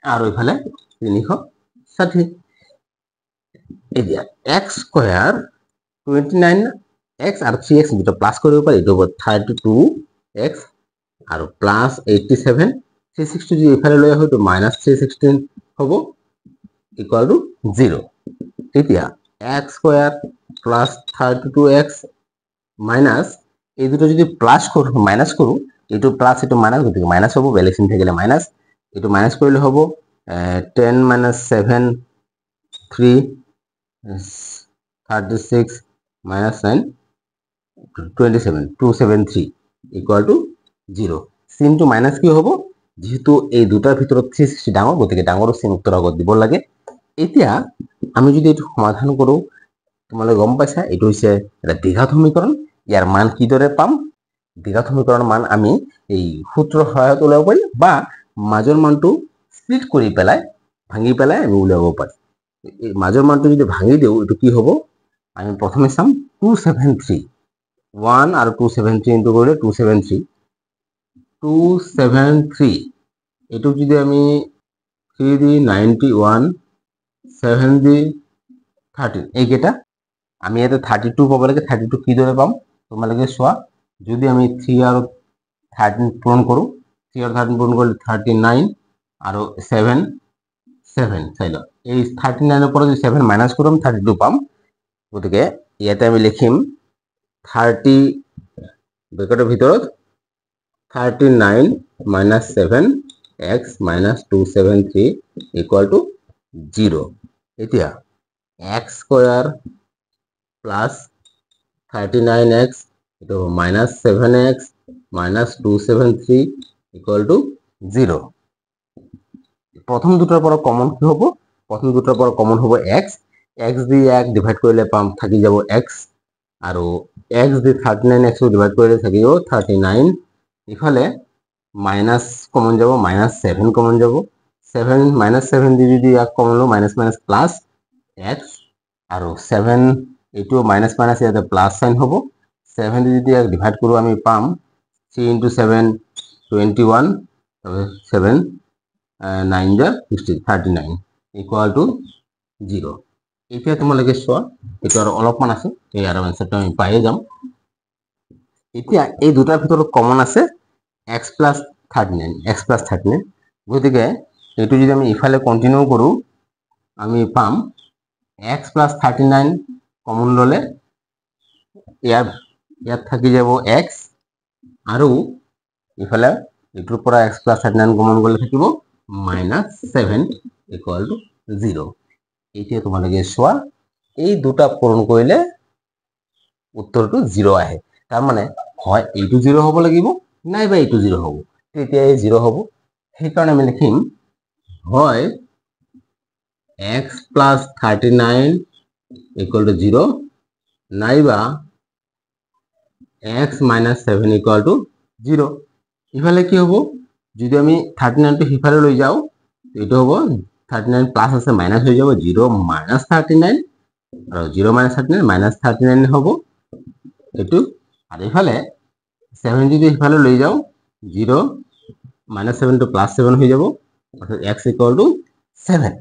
আৰু ইফালে 360 এতিয়া x স্কয়াৰ 29x আৰু 3x দুটা প্লাস কৰিব পাৰি এইটো হ'ব 32x আৰু প্লাস 87 360 যদি এফালে লৈ আহো তো -316 হ'ব ইকুয়াল টু 0 তেতিয়া x square plus 32x minus এই দুটো যদি প্লাস করো মাইনাস করো এটো প্লাস এটো মাইনাস গতিকে মাইনাস হ'ব বেলেগ চিন থাকিলে মাইনাস এটো মাইনাস কৰিলে হ'ব 10 minus 7 3 36 minus 9 27 273 equal to 0 চিনটো মাইনাস কি হ'ব যেহেতু এই দুটাৰ ভিতৰত 360 ডাঙৰ গতিকে ডাঙৰ চিন উত্তৰ আগত দিব লাগে এতিয়া আমি যদি এটো সমাধান কৰো তোমালোকে গম পাইছা এটো হৈছে এটা দ্বিঘাত সমীকৰণ ইয়াৰ মান কি দৰে পাম দ্বিঘাত সমীকৰণৰ মান আমি এই সূত্ৰৰ সহায়ত উলিয়াব পাৰি বা মাজৰ মানটো স্প্লিট কৰি পেলাই ভাঙি পেলাই আমি উলিয়াব পাৰি এই মাজৰ মানটো যদি ভাঙি দিও এটো কি হ'ব আমি প্ৰথমে চাম 273 1 আৰু 273 ইনটু কৰিলে 273 273 এটো যদি আমি 3 দি 91 7 দি 13 এই কেটা আমি এটা 32 পাব লাগে 32 কি দৰে পাম তোমালোকে চোৱা যদি আমি 3 আৰু 13 পূৰণ কৰো 3 আৰু 13 পূৰণ কৰিলে 39 আৰু 7 চাইলো এই 39 ৰ পৰা যদি 7 মাইনাস কৰিম 32 পাম গতিকে ইয়াতে আমি লিখিম 30 ব্ৰেকেটৰ ভিতৰত 39 minus 7 x minus 273 equal to 0 এতিয়া x square plus 39x eto minus 7x minus 273 equal to 0 প্রথম দুটাৰ পৰা কমন কি হ'ব প্ৰথম দুটাৰ পৰা কমন হ'ব x x দি 1 ডিভাইড কৰিলে পাম থাকি যাব x আৰু x দি 39x ডিভাইড কৰিলে থাকি যাব 39 ইফালে মাইনাস কমন যাব -7 কমন যাব 7 -7 দি যদি এক কমন লো মাইনাস মাইনাস প্লাস x আৰু 7 এটো মাইনাস মাইনাস ইয়াতে প্লাস সাইন হ'ব 7 দি যদি এক ডিভাইড কৰো আমি পাম 3 into 7 21 তবে 7 9 যা 39 equal to 0 এতিয়া তোমালোকে চোৱা এটো আৰু অলপমান আছে এই আৰু আনসাৰটা আমি পাইয়ে যাম এতিয়া এই দুটাৰ ভিতৰত কমন আছে x plus 39 গতিকে এটো যদি আমি ইফালে কন্টিনিউ কৰো আমি পাম x plus 39 কমন ললে ইয়াত থাকি যাব x আৰু ইফালে এটোৰ পৰা x plus 39 কমন গলে থাকিব -7 equal to 0 এতিয়া তোমালোকে চোৱা এই দুটা পূৰণ কৰিলে উত্তৰটো 0 আহে তাৰ মানে হয় এইটো 0 হ'ব লাগিব নাইবা এইটো 0 হ'ব তেতিয়া এই 0 হ'ব সেই কাৰণে আমি লিখিম হয় x plus 39 equal to 0 নাইবা x minus 7 equal to 0 ইফালে কি হ'ব যদি আমি 39 টো ইফালে লৈ যাও এটো হ'ব 39 প্লাস আছে মাইনাস হৈ যাব 0 minus 39 আৰু 0 minus 39 minus 39 হ'ব এটো আৰু ইফালে 7 যদি ইফালে লৈ যাও 0 minus 7 to plus 7 হৈ যাব অর্থাৎ x equal to 7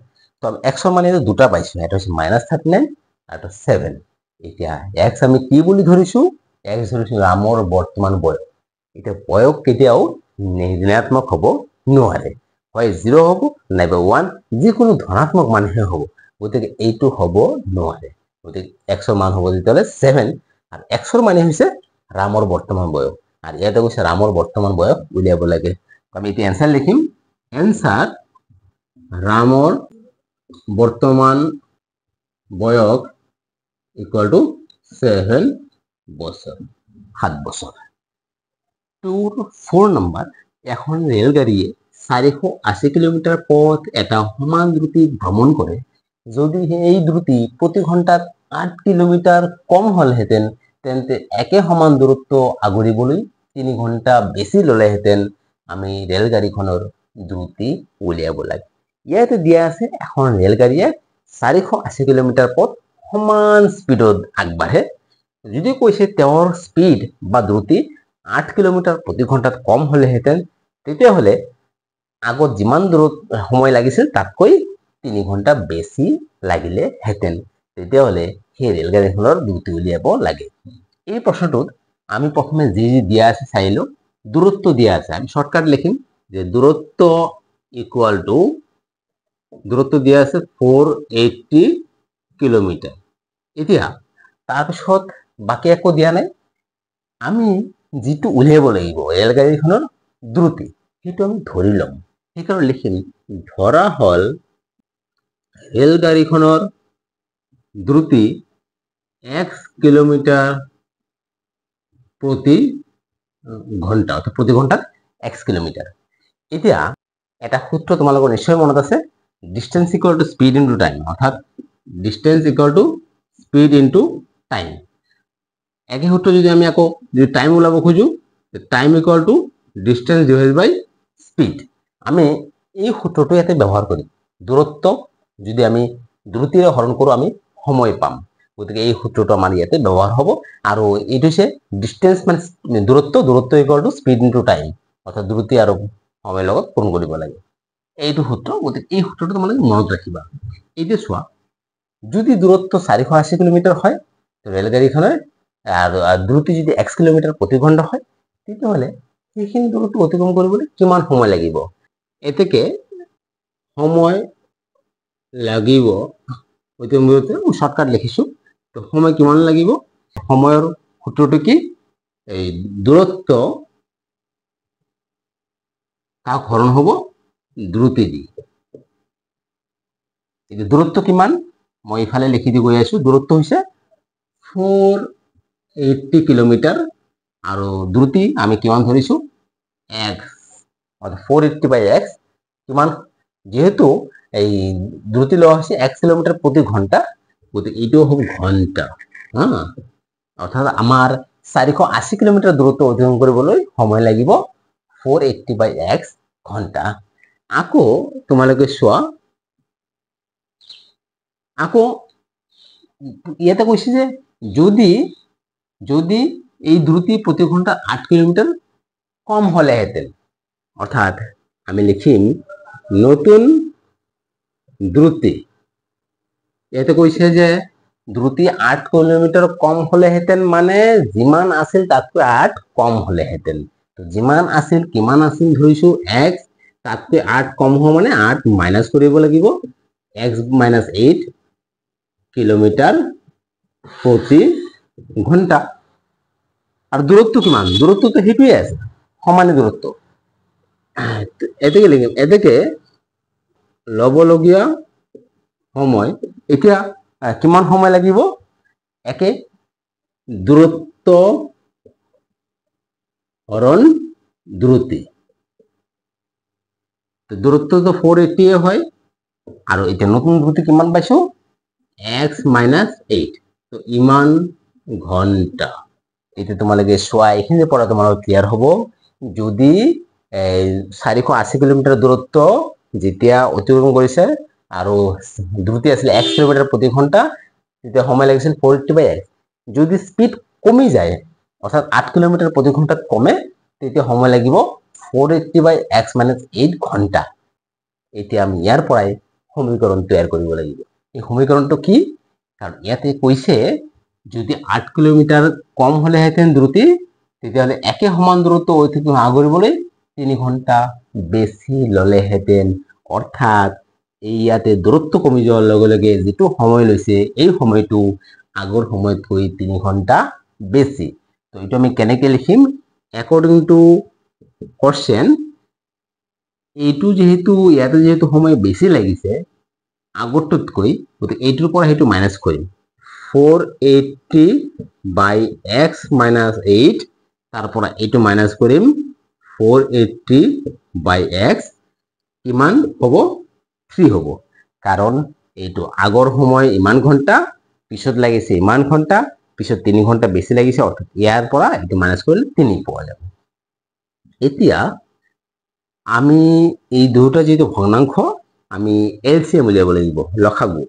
তো x এর মানে দুটা পাইছো এটা হচ্ছে -39 আর এটা 7 এতিয়া x আমি কি বলি ধৰিছো x ধৰিছো ৰামৰ বৰ্তমান বয়স এটা বয়স কেতিয়াও ঋণাত্মক হ'ব নোৱাৰে হয় 0 হ'ব নাইবা 1 যিকোনো ধনাত্মক মানহে হ'ব গতিকে এইটো হ'ব নোৱাৰে গতিকে x এৰ মান হ'ব তেতিয়ালে 7 আৰ x এৰ মানে হৈছে ৰামৰ বৰ্তমান বয়স আৰ ইয়াতে কৈছে ৰামৰ বৰ্তমান বয়স উলিয়াব লাগে আমি এটি অ্যান্সাৰ লিখিম অ্যান্সাৰ ৰামৰ বৰ্তমান বয়স ইকুয়াল টু 7 বছর 7 বছর 4 নাম্বার এখন রেলগাড়িয়ে 480 কিলোমিটার পথ এটা সমান দ্রুতি ভ্রমণ করে যদি এই দ্রুতি প্রতি ঘন্টাত 8 কিলোমিটার কম হলহেতেন তেন্তে একে সমান দূরত্ব আগুৰিবলৈ 3 ঘন্টা বেছি ললেহেতেন আমি ৰেলগাড়ীখনৰ দ্ৰুতি উলিয়াব লাগে ইয়াতে দিয়া আছে এখন ৰেলগাড়ীয়ে 480 কিলোমিটাৰ পথ সমান স্পিডত আগবাঢ়ে যদি কৈছে তেওঁৰ স্পিড বা দ্ৰুতি 8 কিলোমিটাৰ প্ৰতি ঘন্টাত কম হলেহেতেন তেতিয়া হলে আগত যিমান দূৰত সময় লাগিছিল তাতকৈ 3 ঘন্টা বেছি লাগিলে হেতেন তেতিয়া হলে সেই ৰেলগাড়ীখনৰ দ্ৰুতি উলিয়াব লাগে এই প্ৰশ্নটোত আমি প্ৰথমে যি দিয়া আছে চাইলো দূৰত্ব দিয়া আছে আমি শৰ্টকাট লিখিম যে দূৰত্ব ইকুয়াল টু দূৰত্ব দিয়া আছে 480 কিলোমিটাৰ। এতিয়া তাৰপিছত বাকি একো দিয়া নাই, আমি যেটো উলিয়াব লাগিব ৰেলগাড়ীখনৰ দ্ৰুতি সেইটো আমি ধৰি লম। সেইকাৰণে লিখিম ধৰা হল ৰেলগাড়ীখনৰ দ্ৰুতি x কিলোমিটাৰ প্ৰতি ঘন্টা, অৰ্থাৎ প্ৰতি ঘন্টা x কিলোমিটাৰ। এতিয়া এটা সূত্ৰ তোমালোকৰ নিশ্চয় মনত আছে, distance equal to speed into time, অর্থাৎ distance equal to speed into time. একই সূত্র যদি আমি আকৌ যদি টাইম ওলাব খুঁজো, time equal to distance divide by speed. আমি এই সূত্রটো ইয়াতে ব্যবহার করি। দূরত্ব যদি আমি দ্ৰুতিৰে হৰণ কৰো আমি সময় পাম, গতিকে এই সূত্ৰটো আমাৰ ইয়াতে ব্যবহাৰ হ'ব। আৰু এইটো হৈছে ডিস্টেন্স মানে দূৰত্ব equal to speed into time, অৰ্থাৎ দ্ৰুতি আৰু সময়ৰ লগত পূৰণ কৰিব লাগে। এইটো সূত্ৰ, গতিকে এই সূত্ৰটো তোমালোকে মনত ৰাখিবা। এইটো চোৱা, যদি দূৰত্ব 480 কিলোমিটাৰ হয় তো ৰেলগাড়ীখনৰ আৰু দ্ৰুতি যদি x কিলোমিটাৰ প্ৰতি ঘন্টা হয় তেতিয়াহ'লে সেইখিনি দূৰত্ব অতিক্ৰম কৰিবলৈ কিমান সময় লাগিব। এতেকে সময় লাগিব অতিক্ৰমতে শৰ্টকাট লিখিছো, তো সময় কিমান লাগিব, সময়ৰ সূত্ৰটো কি, এই দূৰত্ব কাক হৰণ হ'ব দ্ৰুতি দি। এই দূৰত্ব কিমান মই ইফালে লিখি দি গৈ আছো, দূৰত্ব হৈছে 480 কিলোমিটাৰ আৰু দ্ৰুতি আমি কিমান ধৰিছো x, অৰ্থাৎ 480 বাই x কিমান, যেহেতু এই দ্ৰুতি লওয়া হয়েছে 1 কিলোমিটার প্রতি ঘন্টা, গতিকে এইটাও হবে ঘন্টা। হ্যাঁ, অর্থাৎ আমার 480 কিলোমিটার দূরত্ব অতিক্রম কৰিবলৈ সময় লাগিব 480 বাই x ঘন্টা। আকৌ তোমালোকে চোৱা, আকৌ ইয়াতে কৈছে যে যদি এই দ্ৰুতি প্ৰতি ঘন্টা 8 কিলোমিটাৰ কম হলেহেঁতেন, অৰ্থাৎ আমি লিখিম নতুন দ্ৰুতি। ইয়াতে কৈছে যে দ্ৰুতি 8 কিলোমিটার কম হলেহেঁতেন মানে যিমান আছিল তাতকৈ 8 কম হলেহেঁতেন। তো যিমান আছিল কিমান আছিল ধৰিছো x, তাতকৈ 8 কম হোৱা মানে 8 মাইনাস কৰিব লাগিব, x মাইনাস 8 কিলোমিটাৰ প্ৰতি ঘন্টা। আৰ দূৰত্ব কিমান, দূৰত্ব তো সেইটোৱে আছে, সমানে দূরত্ব। এতেকে লিখিম, এতেকে লবলগীয়া সময়, এতিয়া কিমান সময় লাগিব, একে দূরত্ব হরণ দ্ৰুতি। দূৰত্ব তো 480 হয়, আৰ এটা নতুন দ্ৰুতি কিমান পাইছো x মাইনাস 8, তো ইমান ঘন্টা। এটা তোমালোকে চোৱা, এইখিনি পৰা তোমালোকৰ ক্লিয়াৰ হ'ব। যদি 480 কিলোমিটাৰ দূৰত্ব যেতিয়া অতিক্ৰম কৰিছে আৰু দ্ৰুতি আছিল 1 কিলোমিটার প্রতি ঘন্টা, তেতিয়া সময় লাগিছিল 480 বাই x। যদি স্পিড কমি যায়, অর্থাৎ 8 কিলোমিটার প্রতি ঘন্টা কমে, তেতিয়া সময় লাগিব 480 বাই x মাইনাস 8 ঘন্টা। এতিয়া আমি ইয়াৰ পৰাই সমীকৰণ তৈয়াৰ কৰিব লাগিব। এই সমীকৰণটো কি, কাৰণ ইয়াতে কৈছে যদি 8 কিলোমিটাৰ কম হলেহেঁতেন দ্ৰুতি, তেতিয়াহ'লে একে সমান দূৰত্ব অতিক্ৰম কৰিবলৈ 3 ঘন্টা বেছি ললেহেঁতেন। অৰ্থাৎ এই ইয়াতে দূৰত্ব কমি যোৱাৰ লগে লগে যেটো সময় লৈছে এই সময়টো আগৰ সময়তকৈ 3 ঘন্টা বেছি। তো এইটো আমি কেনেকৈ লিখিম, একৰ্ডিং টু কোৱেশ্চন, এইটো যেহেতু সময় বেছি লাগিছে আগৰটোতকৈ, গতিকে এইটোৰ পৰা সেইটো মাইনাস কৰিম, 480 বাই x মাইনাস 8, তাৰপৰ এইটো মাইনাস কৰিম 480 বাই x, কিমান হ'ব 3 হ'ব, কাৰণ এইটো আগৰ সময় ইমান ঘন্টা, পিছত লাগিছে ইমান ঘন্টা, পিছত 3 ঘন্টা বেছি লাগিছে, অর্থাৎ ইয়াৰ পৰা এইটো মাইনাস কৰিলে 3 পোৱা যাব। এতিয়া আমি এই দুটা যেহেতু ভগ্নাংশ, আমি এলসিএম উলিয়াব লাগিব, লসাগু।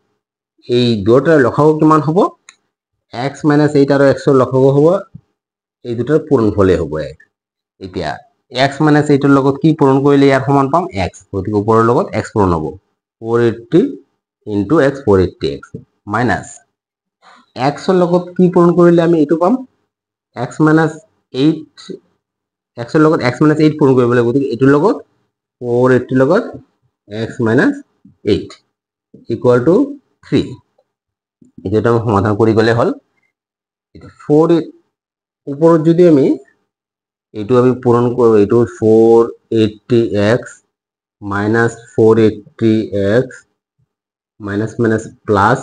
এই দুটাৰ লসাগু কিমান হ'ব, x মাইনাস 8 আৰু x ৰ লসাগু হ'ব, এই দুটাৰ পূৰণফলেই হ'ব 1। এতিয়া x মাইনাস 8 ৰ লগত কি পূৰণ কৰিলে ইয়াৰ সমান পাম x, গতিকে ওপৰৰ লগত x পূৰণ হ'ব, 480 into x 480x minus x ৰ লগত কি পূৰণ কৰিলে আমি এইটো পাম x মাইনাস 8, x ৰ লগত x মাইনাস 8 পূৰণ কৰিব লাগিব, গতিকে এইটোৰ লগত 480 লগত x minus 8 equal to 3 এটা আমি সমাধান কৰি গলে হল 4 উপৰত যদি আমি এইটো আমি পূৰণ কৰো এইটো 480x minus 480x minus minus plus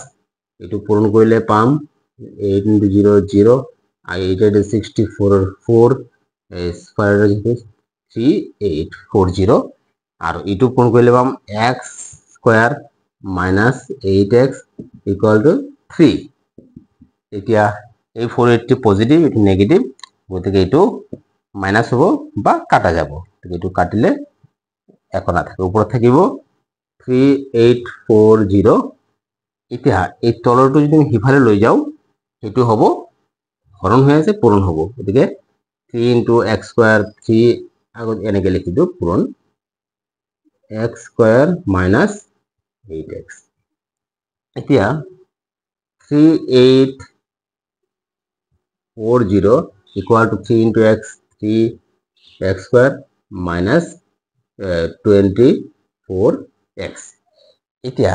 এইটো পূৰণ কৰিলে পাম 8 into 0 0 8 64 4 square 3840 আৰু এইটো পূৰণ কৰিলে পাম x square minus 8x equal to 3 এতিয়া এই 480 পজিটিভ এটো নেগেটিভ গতিকে এটো মাইনাস হ'ব বা কাটা যাব এটো কাটিলে একো না থাকে উপৰত থাকিব 3840 এতিয়া এই তলৰটো যদি আমি হিফালে লৈ যাও এটো হ'ব হৰণ হৈ আছে পূৰণ হ'ব গতিকে 3 into x square 3 আগত এনেকে লিখি দিও পূৰণ x square minus 8x এতিয়া 3840 equal to 3 into x 3 x square minus 24x এতিয়া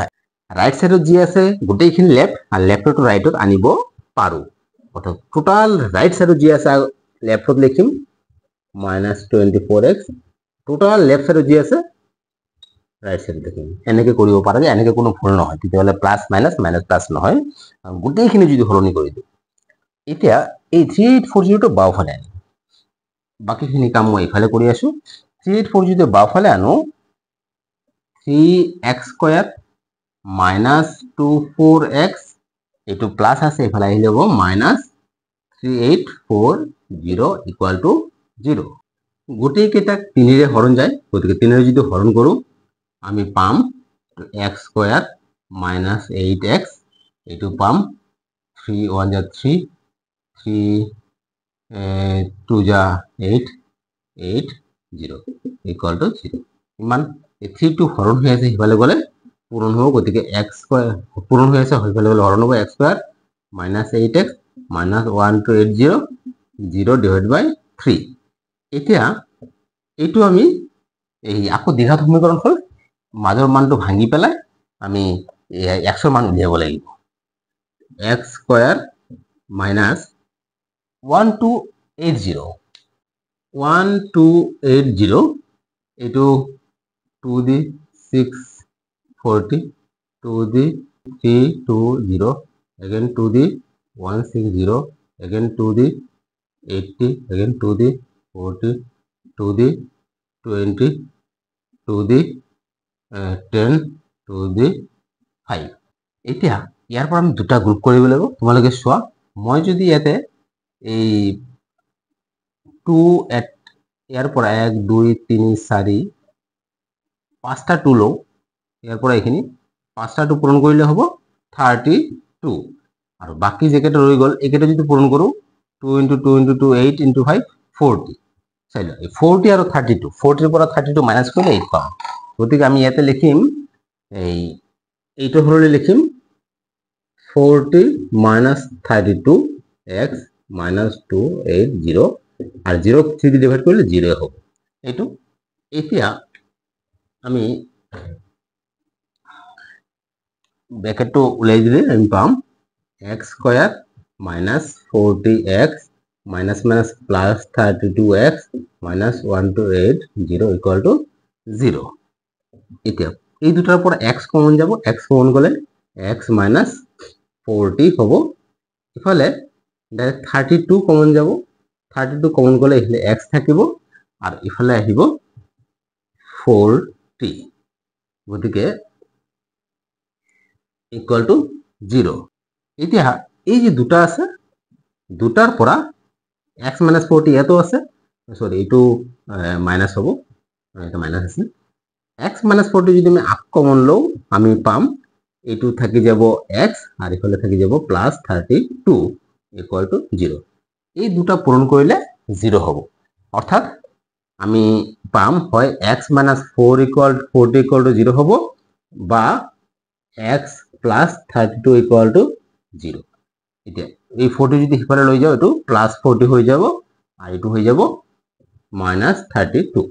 রাইট সাইডত যি আছে গোটেইখিনি লেফট আর লেফট টু রাইটত আনিব পাৰো অর্থাৎ টোটাল রাইট সাইডত যি আছে লেফটত লিখিম minus 24x টোটাল লেফট সাইডত যি আছে রাইট সাইডত লিখিম এনেকে কৰিব পাৰা যে এনেকে কোনো ভুল নহয় তেতিয়াহলে প্লাস মাইনাস মাইনাস প্লাস নহয় গোটেইখিনি যদি হলনি কৰি দিও এতিয়া এই 3840 টো বাওফালে আনি বাকিখিনি কাম মই ইফালে কৰি আছো 3840 টো বাওফালে আনো 3x square minus 24x এটো প্লাস আছে ইফালে আহিলে হ'ব minus 3840 equal to 0 গোটেই কেটা 3 ৰে হৰণ যায় গতিকে 3 ৰে যদি হৰণ কৰো আমি পাম x square minus 8x এটো পাম 3 1 ja 3 3 2 ja 8 8 0 equal to 0 ইমান 3 টো হৰণ হৈ আছে হিফালে গলে পূৰণ হ'ব গতিকে x square পূৰণ হৈ আছে হিফালে গলে হৰণ হ'ব x square minus 8x minus 1280 0 divided by 3 এতিয়া এইটো আমি এই আকৌ দ্বিঘাত সমীকৰণ হল মাজৰ মানটো ভাঙি পেলাই আমি x ৰ মান উলিয়াব লাগিব x square minus 1280 এইটো 2 দি 640 2 দি 320 again 2 দি 160 again 2 di 80 again 2 di 40 2 di 20 2 di 10 2 di 5 এতিয়া ইয়াৰ পৰা আমি দুটা গ্ৰুপ কৰিব লাগিব তোমালোকে চোৱা মই যদি ইয়াতে এই 2 এট ইয়াৰ পৰা 1 2 3 4 পাঁচটা 2 লও ইয়াৰ পৰা এখিনি পাঁচটা 2 পূৰণ কৰিলে হ'ব 32 আৰু বাকি যেকেটা ৰৈ গল একেটা যদি পূৰণ কৰো 2 into 2 into 2 8 into 5 40 চাইলো 40 আৰু 32 40 ৰ পৰা 32 মাইনাস কৰিলে 8 পাম গতিকে আমি ইয়াতে লিখিম এই এইটো হৰলে লিখিম 40 minus 32 x minus 280 আর 0 3 দিয়ে ডিভাইড করলে 0 হবে এইটো এতিয়া আমি ব্র্যাকেটটো উলাই দিলে আমি পাম x square minus 40x minus minus plus 32x minus 1280 equal to 0 এতিয়া এই দুটাৰ পৰা x কমন যাব x কমন গলে x minus 40 হ'ব ইফালে ডাইরেক্ট 32 কমন যাব 32 কমন গলে ইফালে x থাকিব আর ইফালে আহিব 40 গতিকে ইকুয়াল টু 0 এতিয়া এই যে দুটা আছে দুটাৰ পৰা x minus 40 এটো আছে সরি এটো মাইনাস হ'ব এটা মাইনাস আছে x minus 40 যদি আমি আপ কমন লও আমি পাম এটো থাকি যাব x আর ইফালে থাকি যাব প্লাস 32 ইকুয়াল টু 0 এই দুটা পূরণ কৰিলে 0 হ'ব অর্থাৎ আমি পাম হয় x minus 4 equal 40 equal to 0 হ'ব বা x plus 32 equal to 0 এতিয়া এই 40 যদি হিফালে লৈ যাও এটো প্লাস 40 হৈ যাব আর এটো হৈ যাব minus 32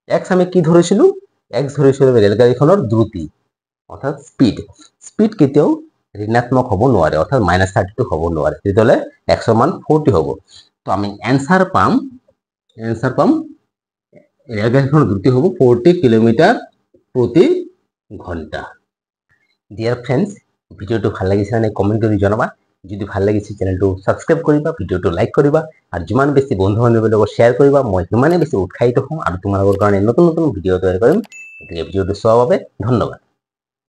x আমি কি ধৰিছিলো x ধৰিছোঁ ৰেলগাড়ীখনৰ দ্ৰুতি অৰ্থাৎ স্পীড কেতিয়াও ঋণাত্মক হ'ব নোৱাৰে অৰ্থাৎ -32 হ'ব নোৱাৰে তেতিয়াহ'লে x ৰ মান 40 হ'ব তো আমি এনসাৰ পাম ৰেলগাড়ীখনৰ দ্ৰুতি হ'ব 40 কিলোমিটাৰ প্ৰতি ঘণ্টা। ডিয়াৰ ফ্ৰেণ্ডছ, ভিডিঅ'টো ভাল লাগিছে নে কমেণ্ট কৰি জনাবা। যদি ভাল লাগিছে চেনেলটো সাবস্ক্ৰাইব কৰিবা, ভিডিঅ'টো লাইক কৰিবা আৰু যিমান বেছি বন্ধু বান্ধৱীৰ লগত শ্বেয়াৰ কৰিবা মই সিমানে বেছি উৎসাহিত হ'ম আৰু তোমালোকৰ কাৰণে নতুন নতুন ভিডিঅ' তৈয়াৰ কৰিম। গতিকে ভিডিঅ'টো চোৱাৰ বাবে ধন্যবাদ।